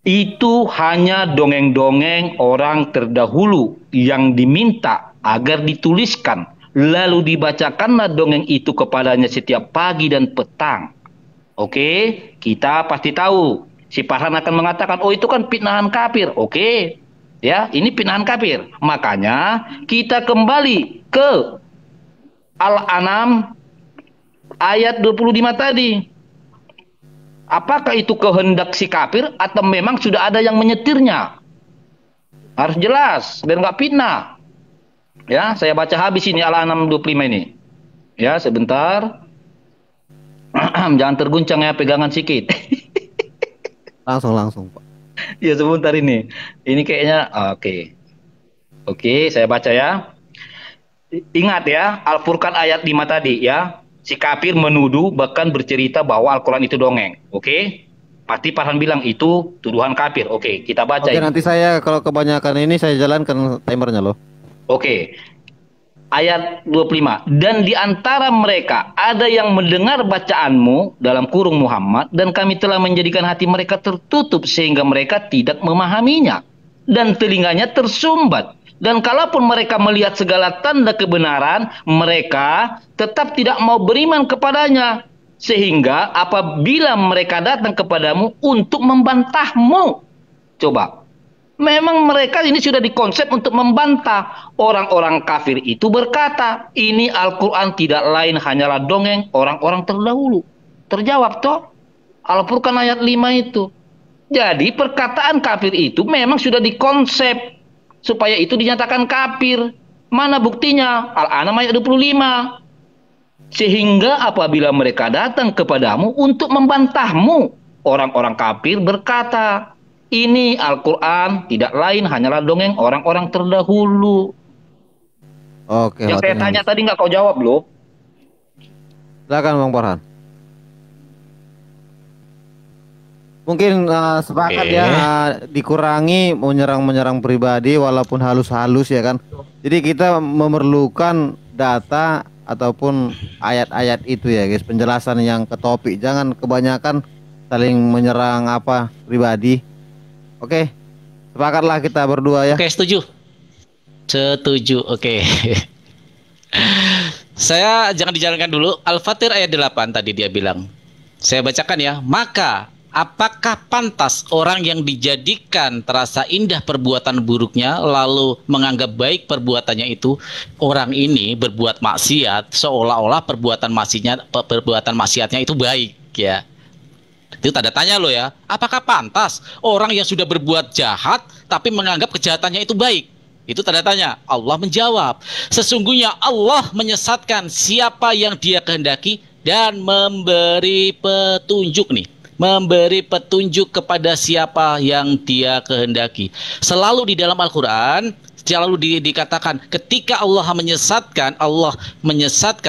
itu hanya dongeng-dongeng orang terdahulu yang diminta agar dituliskan, lalu dibacakanlah dongeng itu kepadanya setiap pagi dan petang. Oke, kita pasti tahu si Farhan akan mengatakan, oh itu kan fitnahan kafir. Oke, ya ini fitnahan kafir. Makanya kita kembali ke Al-An'am ayat 25 tadi. Apakah itu kehendak si kafir atau memang sudah ada yang menyetirnya? Harus jelas biar nggak fitnah. Ya, saya baca habis ini Al-An'am 25 ini. Ya, sebentar. Jangan terguncang ya, pegangan sikit. Langsung Pak. Ya, sebentar ini. Ini kayaknya oke. Oke, saya baca ya. Ingat ya, Al-Furqan ayat 5 tadi ya. Si kafir menuduh bahkan bercerita bahwa Al-Quran itu dongeng. Oke? Pasti Farhan bilang itu tuduhan kafir. Oke, kita baca Oke, ini. nanti saya kalau kebanyakan ini saya jalankan timernya loh. Oke. Ayat 25. Dan di antara mereka ada yang mendengar bacaanmu dalam kurung Muhammad, dan kami telah menjadikan hati mereka tertutup sehingga mereka tidak memahaminya, dan telinganya tersumbat. Dan kalaupun mereka melihat segala tanda kebenaran, mereka tetap tidak mau beriman kepadanya. Sehingga apabila mereka datang kepadamu untuk membantahmu. Coba. Memang mereka ini sudah dikonsep untuk membantah. Orang-orang kafir itu berkata, ini Al-Quran tidak lain hanyalah dongeng orang-orang terdahulu. Terjawab toh. Al-Furqan ayat 5 itu. Jadi perkataan kafir itu memang sudah dikonsep supaya itu dinyatakan kafir. Mana buktinya? Al-An'am ayat 25. Sehingga apabila mereka datang kepadamu untuk membantahmu, orang-orang kafir berkata, ini Al-Quran tidak lain hanyalah dongeng orang-orang terdahulu. Oke, Yang saya tanya tadi nggak kau jawab loh. Silakan Bang Farhan. Mungkin sepakat ya, dikurangi menyerang pribadi walaupun halus-halus ya kan. Jadi kita memerlukan data ataupun ayat-ayat itu ya guys, penjelasan yang ke topik, jangan kebanyakan saling menyerang pribadi. Oke, sepakatlah kita berdua ya. Oke, setuju. Oke. Saya jangan dijalankan dulu. Al-Fatir ayat 8 tadi dia bilang. Saya bacakan ya. Maka apakah pantas orang yang dijadikan terasa indah perbuatan buruknya lalu menganggap baik perbuatannya itu? Orang ini berbuat maksiat seolah-olah perbuatan maksiatnya itu baik ya. Itu tanda tanya loh ya. Apakah pantas orang yang sudah berbuat jahat tapi menganggap kejahatannya itu baik? Itu tanda tanya. Allah menjawab, sesungguhnya Allah menyesatkan siapa yang dia kehendaki dan memberi petunjuk nih. Memberi petunjuk kepada siapa yang dia kehendaki. Selalu di dalam Al-Quran selalu dikatakan ketika Allah menyesatkan,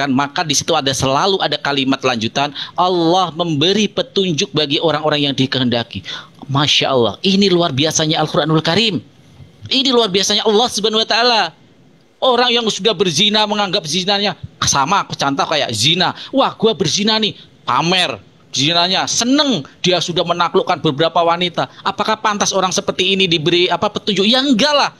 maka di situ selalu ada kalimat lanjutan, Allah memberi petunjuk bagi orang-orang yang dikehendaki. Masya Allah, ini luar biasanya Al-Quranul Karim. Ini luar biasanya Allah Subhanahu wa Ta'ala. Orang yang sudah berzina menganggap zinanya sama, contoh kayak zina. Wah, gua berzina nih, pamer zinanya, seneng dia sudah menaklukkan beberapa wanita. Apakah pantas orang seperti ini diberi petunjuk? Ya enggak lah.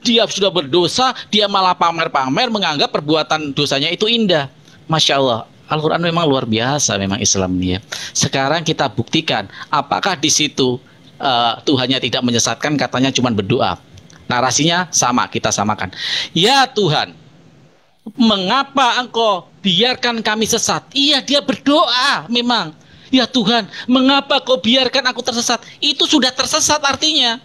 Dia sudah berdosa, dia malah pamer-pamer menganggap perbuatan dosanya itu indah. Masya Allah, Al-Quran memang luar biasa, memang Islam ini ya. Sekarang kita buktikan, apakah di situ Tuhannya tidak menyesatkan, katanya cuma berdoa. Narasinya sama, kita samakan. Ya Tuhan, mengapa engkau biarkan kami sesat? Iya, dia berdoa memang. Ya Tuhan, mengapa kau biarkan aku tersesat? Itu sudah tersesat artinya.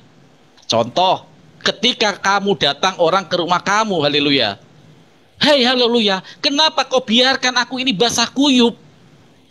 Contoh, ketika kamu datang orang ke rumah kamu, haleluya. Hei haleluya, kenapa kau biarkan aku ini basah kuyup?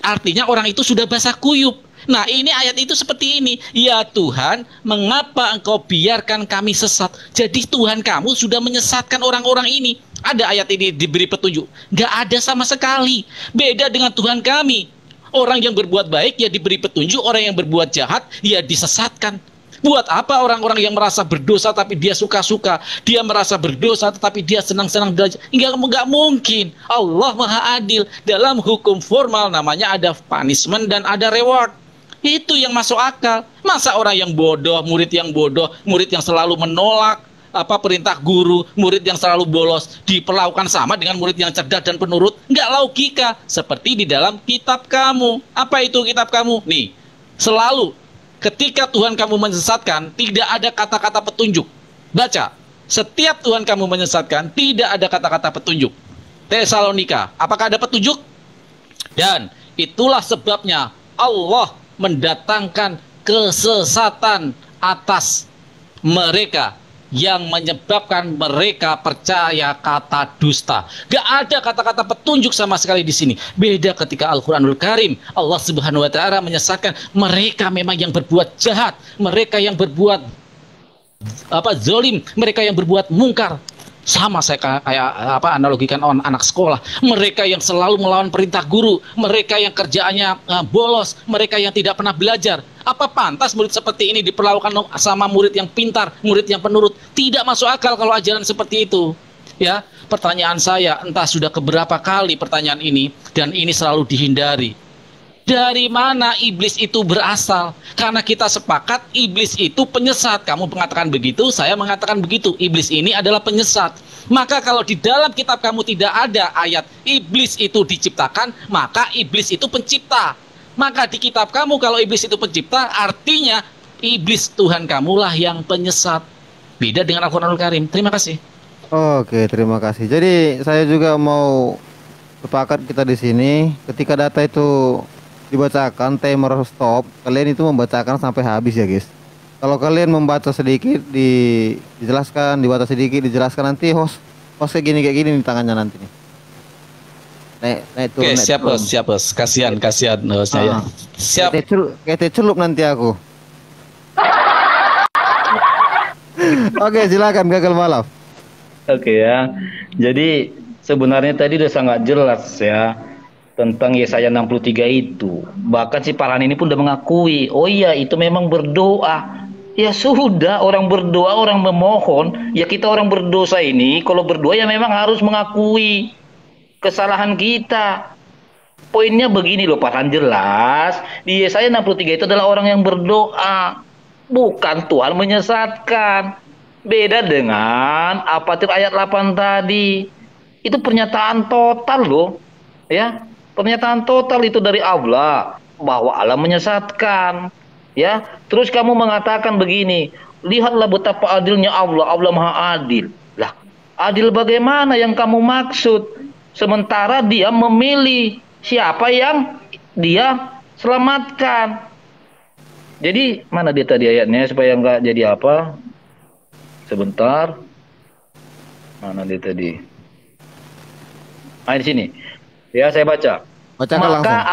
Artinya orang itu sudah basah kuyup. Nah ini ayat itu seperti ini. Ya Tuhan, mengapa engkau biarkan kami sesat? Jadi Tuhan kamu sudah menyesatkan orang-orang ini. Ada ayat ini diberi petunjuk? Gak ada sama sekali. Beda dengan Tuhan kami. Orang yang berbuat baik ya diberi petunjuk, orang yang berbuat jahat ya disesatkan. Buat apa orang-orang yang merasa berdosa tapi dia suka-suka, dia merasa berdosa tetapi dia senang-senang belajar? Enggak mungkin. Allah Maha Adil. Dalam hukum formal namanya ada punishment dan ada reward. Itu yang masuk akal. Masa orang yang bodoh, murid yang selalu menolak perintah guru, murid yang selalu bolos diperlakukan sama dengan murid yang cerdas dan penurut? Enggak logika. Seperti di dalam kitab kamu. Apa itu kitab kamu? Nih, selalu ketika Tuhan kamu menyesatkan, tidak ada kata-kata petunjuk. Baca, setiap Tuhan kamu menyesatkan, tidak ada kata-kata petunjuk. Tesalonika, apakah ada petunjuk? Dan itulah sebabnya Allah mendatangkan kesesatan atas mereka yang menyebabkan mereka percaya kata dusta. Gak ada kata-kata petunjuk sama sekali di sini. Beda ketika Al-Quranul Karim, Allah Subhanahu Wa Taala menyesatkan mereka memang yang berbuat jahat, mereka yang berbuat zolim, mereka yang berbuat mungkar. Sama saya kayak analogikan anak sekolah. Mereka yang selalu melawan perintah guru, mereka yang kerjaannya bolos, mereka yang tidak pernah belajar. Apa pantas murid seperti ini diperlakukan sama murid yang pintar, murid yang penurut? Tidak masuk akal kalau ajaran seperti itu. Ya, pertanyaan saya, entah sudah keberapa kali pertanyaan ini, dan ini selalu dihindari. Dari mana iblis itu berasal? Karena kita sepakat iblis itu penyesat. Kamu mengatakan begitu, saya mengatakan begitu. Iblis ini adalah penyesat. Maka kalau di dalam kitab kamu tidak ada ayat iblis itu diciptakan, maka iblis itu pencipta. Maka di kitab kamu kalau iblis itu pencipta, artinya iblis Tuhan kamulah yang penyesat. Beda dengan Al-Quranul Karim. Terima kasih. Oke, terima kasih. Jadi saya juga mau sepakat kita di sini. Ketika data itu dibacakan timer stop, kalian itu membacakan sampai habis ya guys. Kalau kalian membaca sedikit dijelaskan, dibaca sedikit dijelaskan, nanti host kayak gini nih tangannya nanti nih. Naik turun. Oke, siap bos. Kasihan hostnya ya. Siap. Kayak celup nanti aku. Oke, silakan Gagal Malaf. Oke ya. Jadi sebenarnya tadi udah sangat jelas ya tentang Yesaya 63 itu. Bahkan si Farhan ini pun udah mengakui, oh iya itu memang berdoa. Ya sudah, orang berdoa, orang memohon, ya kita orang berdosa ini kalau berdoa ya memang harus mengakui kesalahan kita. Poinnya begini loh Farhan, jelas di Yesaya 63 itu adalah orang yang berdoa, bukan Tuhan menyesatkan. Beda dengan Al-Fatihah ayat 8 tadi. Itu pernyataan total loh. Ya, pernyataan total itu dari Allah bahwa Allah menyesatkan. Ya, terus kamu mengatakan begini, lihatlah betapa adilnya Allah, Allah Maha Adil. Lah, adil bagaimana yang kamu maksud? Sementara dia memilih siapa yang dia selamatkan. Jadi mana dia tadi ayatnya supaya nggak jadi apa? Sebentar. Mana dia tadi? Di sini. Ya, saya baca. Maka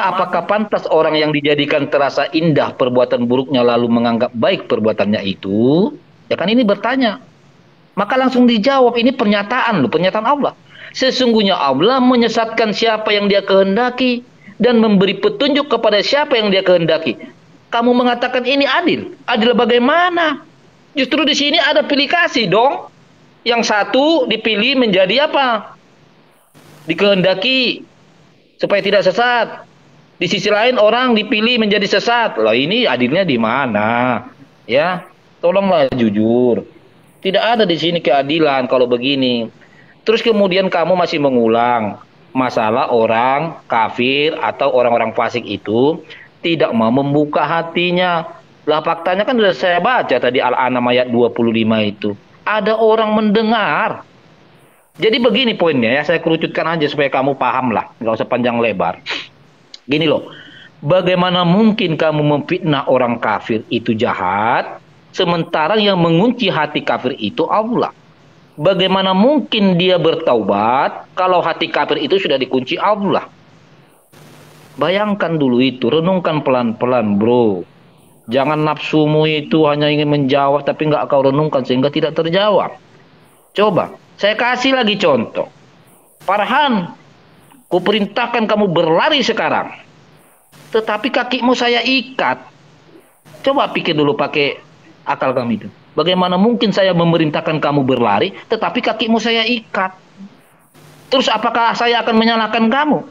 apakah pantas orang yang dijadikan terasa indah perbuatan buruknya lalu menganggap baik perbuatannya itu? Ya kan ini bertanya. Maka langsung dijawab, ini pernyataan loh, pernyataan Allah. Sesungguhnya Allah menyesatkan siapa yang dia kehendaki dan memberi petunjuk kepada siapa yang dia kehendaki. Kamu mengatakan ini adil. Adil bagaimana? Justru di sini ada pilih kasih dong. Yang satu dipilih menjadi apa? Dikehendaki supaya tidak sesat. Di sisi lain orang dipilih menjadi sesat. Lah ini adilnya di mana? Ya, tolonglah jujur. Tidak ada di sini keadilan kalau begini. Terus kemudian kamu masih mengulang masalah orang kafir atau orang-orang fasik itu tidak mau membuka hatinya. Lah faktanya kan sudah saya baca tadi Al-An'am ayat 25 itu. Ada orang mendengar Jadi begini poinnya ya, saya kerucutkan aja supaya kamu paham lah, nggak usah panjang lebar. Gini loh, bagaimana mungkin kamu memfitnah orang kafir itu jahat, sementara yang mengunci hati kafir itu Allah. Bagaimana mungkin dia bertaubat kalau hati kafir itu sudah dikunci Allah? Bayangkan dulu itu, renungkan pelan-pelan bro. Jangan nafsumu itu hanya ingin menjawab tapi nggak kau renungkan sehingga tidak terjawab. Coba, saya kasih lagi contoh. Farhan, kuperintahkan kamu berlari sekarang. Tetapi kakimu saya ikat. Coba pikir dulu pakai akal kamu itu. Bagaimana mungkin saya memerintahkan kamu berlari, tetapi kakimu saya ikat? Terus apakah saya akan menyalahkan kamu?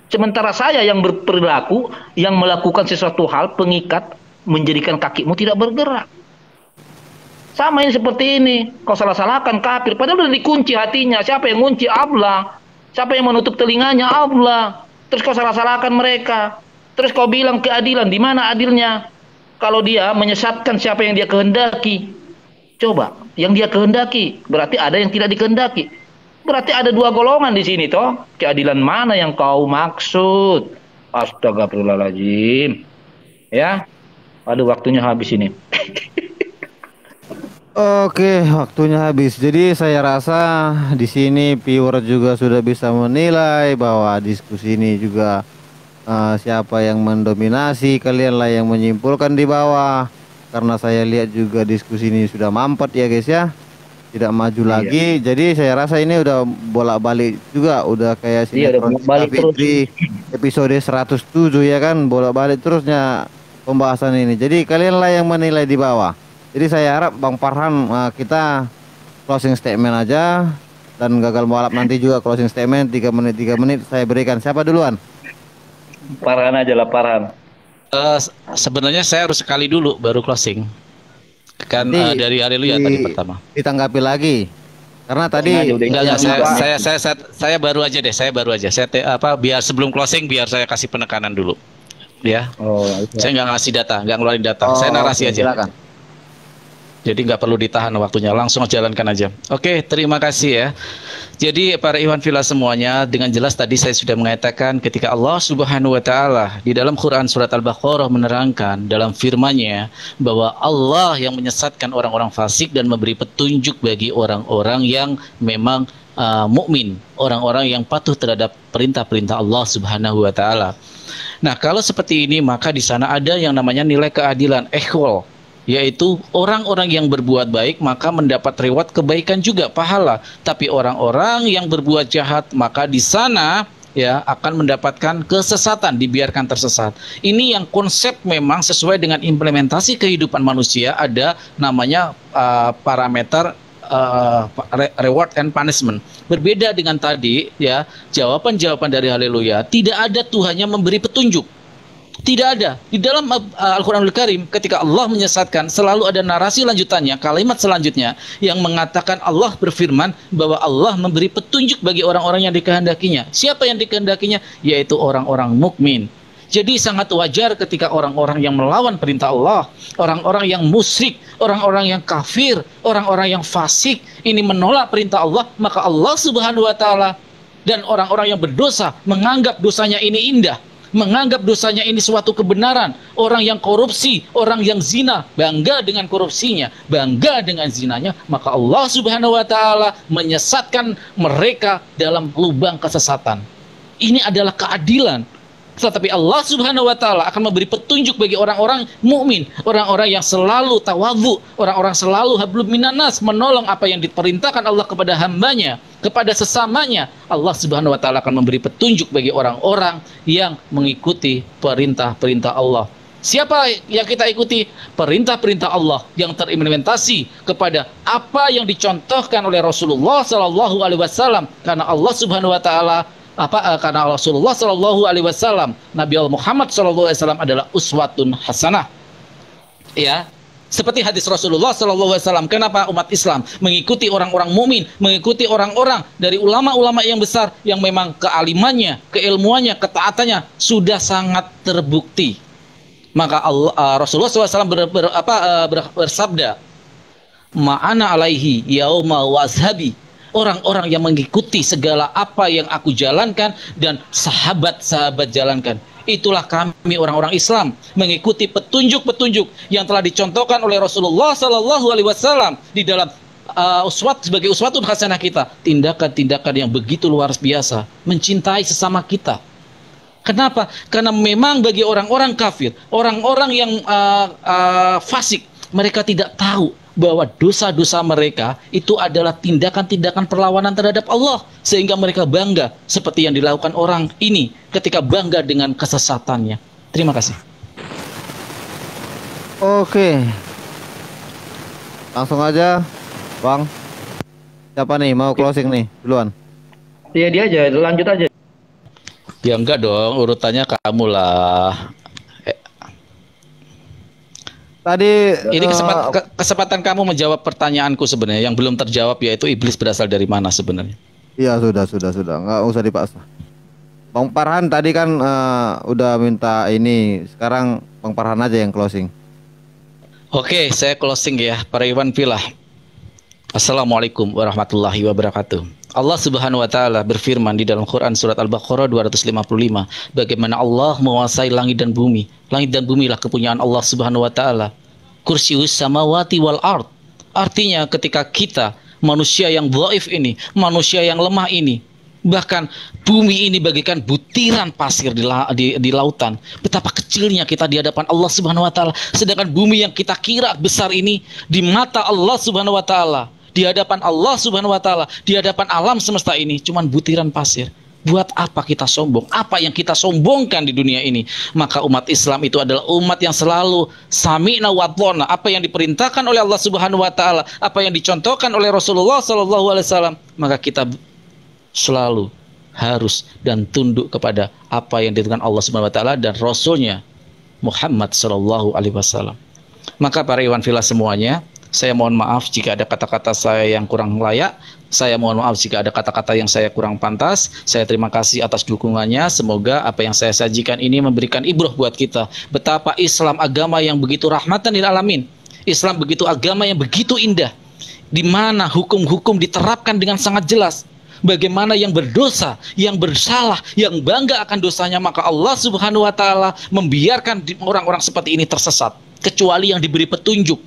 Sementara saya yang berperilaku, yang melakukan sesuatu hal, pengikat, menjadikan kakimu tidak bergerak. Sama ini seperti ini. Kau salah-salahkan kafir. Padahal sudah dikunci hatinya. Siapa yang kunci? Allah. Siapa yang menutup telinganya? Allah. Terus kau salah-salahkan mereka. Terus kau bilang keadilan. Di mana adilnya? Kalau dia menyesatkan siapa yang dia kehendaki. Coba. Yang dia kehendaki. Berarti ada yang tidak dikehendaki. Berarti ada dua golongan di sini toh. Keadilan mana yang kau maksud? Astagfirullahaladzim. Ya. Aduh, waktunya habis ini. Oke, waktunya habis. Jadi saya rasa di sini viewer juga sudah bisa menilai bahwa diskusi ini juga siapa yang mendominasi, kalianlah yang menyimpulkan di bawah. Karena saya lihat juga diskusi ini sudah mampet ya guys ya, tidak maju lagi. Jadi saya rasa ini udah bolak-balik juga, udah kayak sinetron di episode 107 ya kan, bolak-balik terusnya pembahasan ini. Jadi kalianlah yang menilai di bawah. Jadi saya harap Bang Farhan kita closing statement aja, dan gagal mualaf nanti juga closing statement 3 menit saya berikan. Siapa duluan? Farhan aja lah, Farhan. Sebenarnya saya harus sekali dulu baru closing. Kan dari Haleluya tadi pertama. Ditanggapi lagi. Karena tadi enggak, saya baru aja deh, saya baru aja. Saya biar sebelum closing biar saya kasih penekanan dulu. Ya. Saya nggak ngasih data, nggak ngeluarin data. Saya narasi aja. Silakan. Jadi nggak perlu ditahan waktunya, langsung jalankan aja. Oke, terima kasih ya. Jadi para Ikhwan Fillah semuanya, dengan jelas tadi saya sudah mengatakan ketika Allah Subhanahu wa taala di dalam Quran surat Al-Baqarah menerangkan dalam firman-Nya bahwa Allah yang menyesatkan orang-orang fasik dan memberi petunjuk bagi orang-orang yang memang mukmin, orang-orang yang patuh terhadap perintah-perintah Allah Subhanahu wa taala. Nah, kalau seperti ini maka di sana ada yang namanya nilai keadilan, ikhwal, yaitu orang-orang yang berbuat baik maka mendapat reward kebaikan juga, pahala. Tapi orang-orang yang berbuat jahat maka di sana ya akan mendapatkan kesesatan, dibiarkan tersesat. Ini yang konsep memang sesuai dengan implementasi kehidupan manusia, ada namanya parameter reward and punishment. Berbeda dengan tadi ya, jawaban-jawaban dari Haleluya, tidak ada Tuhannya memberi petunjuk. Tidak ada. Di dalam Al-Quranul Karim ketika Allah menyesatkan selalu ada narasi lanjutannya, kalimat selanjutnya yang mengatakan Allah berfirman bahwa Allah memberi petunjuk bagi orang-orang yang dikehendakinya. Siapa yang dikehendakinya? Yaitu orang-orang mukmin. Jadi sangat wajar ketika orang-orang yang melawan perintah Allah, orang-orang yang musyrik, orang-orang yang kafir, orang-orang yang fasik ini menolak perintah Allah, maka Allah Subhanahu wa taala dan orang-orang yang berdosa menganggap dosanya ini indah, menganggap dosanya ini suatu kebenaran. Orang yang korupsi, orang yang zina, bangga dengan korupsinya, bangga dengan zinanya, maka Allah Subhanahu wa taala menyesatkan mereka dalam lubang kesesatan. Ini adalah keadilan. Tetapi Allah Subhanahu wa taala akan memberi petunjuk bagi orang-orang mukmin, orang-orang yang selalu tawadhu, orang-orang selalu hablum minannas, menolong apa yang diperintahkan Allah kepada hambanya, kepada sesamanya. Allah Subhanahu wa taala akan memberi petunjuk bagi orang-orang yang mengikuti perintah-perintah Allah. Siapa yang kita ikuti? Perintah-perintah Allah yang terimplementasi kepada apa yang dicontohkan oleh Rasulullah sallallahu alaihi wasallam, karena Allah Subhanahu wa taala karena Rasulullah Shallallahu Alaihi Wasallam, Nabi Allah Muhammad Shallallahu Alaihi Wasallam adalah uswatun hasanah. Ya, seperti hadis Rasulullah Shallallahu Alaihi Wasallam. Kenapa umat Islam mengikuti orang-orang mukmin, mengikuti orang-orang dari ulama-ulama yang besar yang memang kealimannya, keilmuannya, ketaatannya sudah sangat terbukti. Maka Rasulullah SAW bersabda, "Ma'ana alaihi yauma wa ashabi orang-orang yang mengikuti segala apa yang aku jalankan dan sahabat-sahabat jalankan. Itulah kami orang-orang Islam, mengikuti petunjuk-petunjuk yang telah dicontohkan oleh Rasulullah Sallallahu Alaihi Wasallam di dalam sebagai uswatun hasanah kita, tindakan-tindakan yang begitu luar biasa, mencintai sesama kita. Kenapa? Karena memang bagi orang-orang kafir, orang-orang yang fasik, mereka tidak tahu bahwa dosa-dosa mereka itu adalah tindakan-tindakan perlawanan terhadap Allah, sehingga mereka bangga seperti yang dilakukan orang ini ketika bangga dengan kesesatannya. Terima kasih. Oke, langsung aja Bang. Siapa nih mau closing nih duluan? Iya, dia aja, lanjut aja. Ya enggak dong, urutannya kamu lah. Tadi Ini kesempatan kamu menjawab pertanyaanku sebenarnya yang belum terjawab, yaitu iblis berasal dari mana sebenarnya. iya sudah, nggak usah dipaksa. Bang Farhan tadi kan udah minta ini, sekarang Bang Farhan aja yang closing. Oke, saya closing ya, para Iwan Filah. Assalamualaikum warahmatullahi wabarakatuh. Allah Subhanahu wa taala berfirman di dalam Quran surat Al-Baqarah 255, bagaimana Allah menguasai langit dan bumi. Langit dan bumi lah kepunyaan Allah Subhanahu wa taala. Kursius samawati wal ard. Artinya ketika kita manusia yang dhaif ini, manusia yang lemah ini, bahkan bumi ini bagaikan butiran pasir di lautan. Betapa kecilnya kita di hadapan Allah Subhanahu wa taala. Sedangkan bumi yang kita kira besar ini di mata Allah Subhanahu wa taala, di hadapan Allah Subhanahu wa taala, di hadapan alam semesta ini cuman butiran pasir. Buat apa kita sombong? Apa yang kita sombongkan di dunia ini? Maka umat Islam itu adalah umat yang selalu sami'na wa ata'na. Apa yang diperintahkan oleh Allah Subhanahu wa taala, apa yang dicontohkan oleh Rasulullah sallallahu alaihi wasallam, maka kita selalu harus dan tunduk kepada apa yang ditentukan Allah Subhanahu wa taala dan Rasulnya Muhammad sallallahu alaihi wasallam. Maka para Iwan Filah semuanya, saya mohon maaf jika ada kata-kata saya yang kurang layak. Saya mohon maaf jika ada kata-kata yang saya kurang pantas. Saya terima kasih atas dukungannya. Semoga apa yang saya sajikan ini memberikan ibrah buat kita. Betapa Islam agama yang begitu rahmatan lil alamin. Islam begitu agama yang begitu indah, di mana hukum-hukum diterapkan dengan sangat jelas. Bagaimana yang berdosa, yang bersalah, yang bangga akan dosanya, maka Allah Subhanahu wa taala membiarkan orang-orang seperti ini tersesat, kecuali yang diberi petunjuk.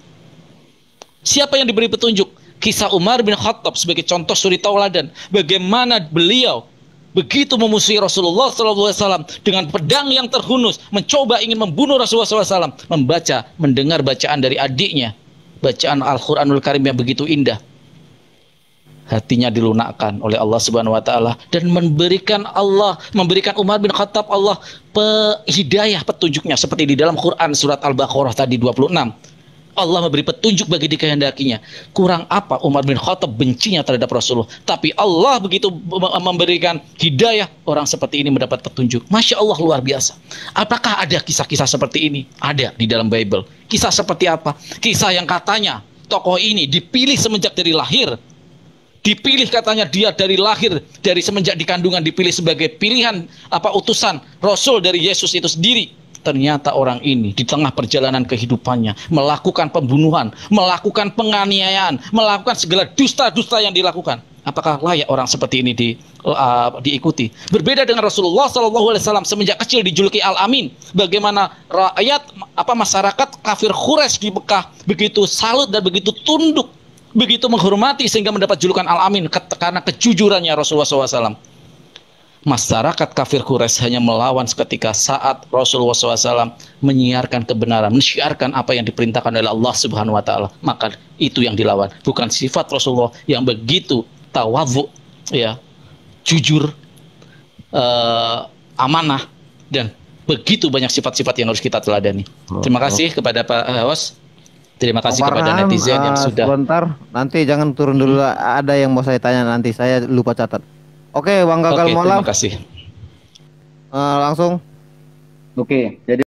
Siapa yang diberi petunjuk? Kisah Umar bin Khattab sebagai contoh suri tauladan. Bagaimana beliau begitu memusuhi Rasulullah SAW dengan pedang yang terhunus, mencoba ingin membunuh Rasulullah SAW, mendengar bacaan dari adiknya, bacaan Al-Quranul Karim yang begitu indah. Hatinya dilunakkan oleh Allah Subhanahu wa taala dan memberikan Umar bin Khattab Allah hidayah petunjuknya seperti di dalam Quran surat Al-Baqarah tadi 26. Allah memberi petunjuk bagi dikehendakinya. Kurang apa Umar bin Khattab bencinya terhadap Rasulullah, tapi Allah begitu memberikan hidayah, orang seperti ini mendapat petunjuk. Masya Allah, luar biasa. Apakah ada kisah-kisah seperti ini? Ada di dalam Bible. Kisah seperti apa? Kisah yang katanya tokoh ini dipilih semenjak dari lahir. Dipilih katanya dia dari lahir, dari semenjak di kandungan dipilih sebagai pilihan utusan Rasul dari Yesus itu sendiri. Ternyata orang ini di tengah perjalanan kehidupannya melakukan pembunuhan, melakukan penganiayaan, melakukan segala dusta-dusta yang dilakukan. Apakah layak orang seperti ini diikuti? Berbeda dengan Rasulullah SAW semenjak kecil dijuluki Al-Amin. Bagaimana rakyat masyarakat kafir Quraisy di Mekah begitu salut dan begitu tunduk, begitu menghormati sehingga mendapat julukan Al-Amin karena kejujurannya Rasulullah SAW. Masyarakat kafir Quraisy hanya melawan seketika saat Rasulullah SAW menyiarkan kebenaran, menyiarkan apa yang diperintahkan oleh Allah Subhanahu wa taala. Maka itu yang dilawan, bukan sifat Rasulullah yang begitu tawadhu, ya, jujur, amanah, dan begitu banyak sifat-sifat yang harus kita teladani. Terima kasih kepada Pak host. Terima kasih kepada netizen yang sudah. Sebentar, nanti jangan turun dulu. Ada yang mau saya tanya nanti, saya lupa catat. Oke, Bang Gagal Mualaf. Terima kasih. Langsung. Oke, jadi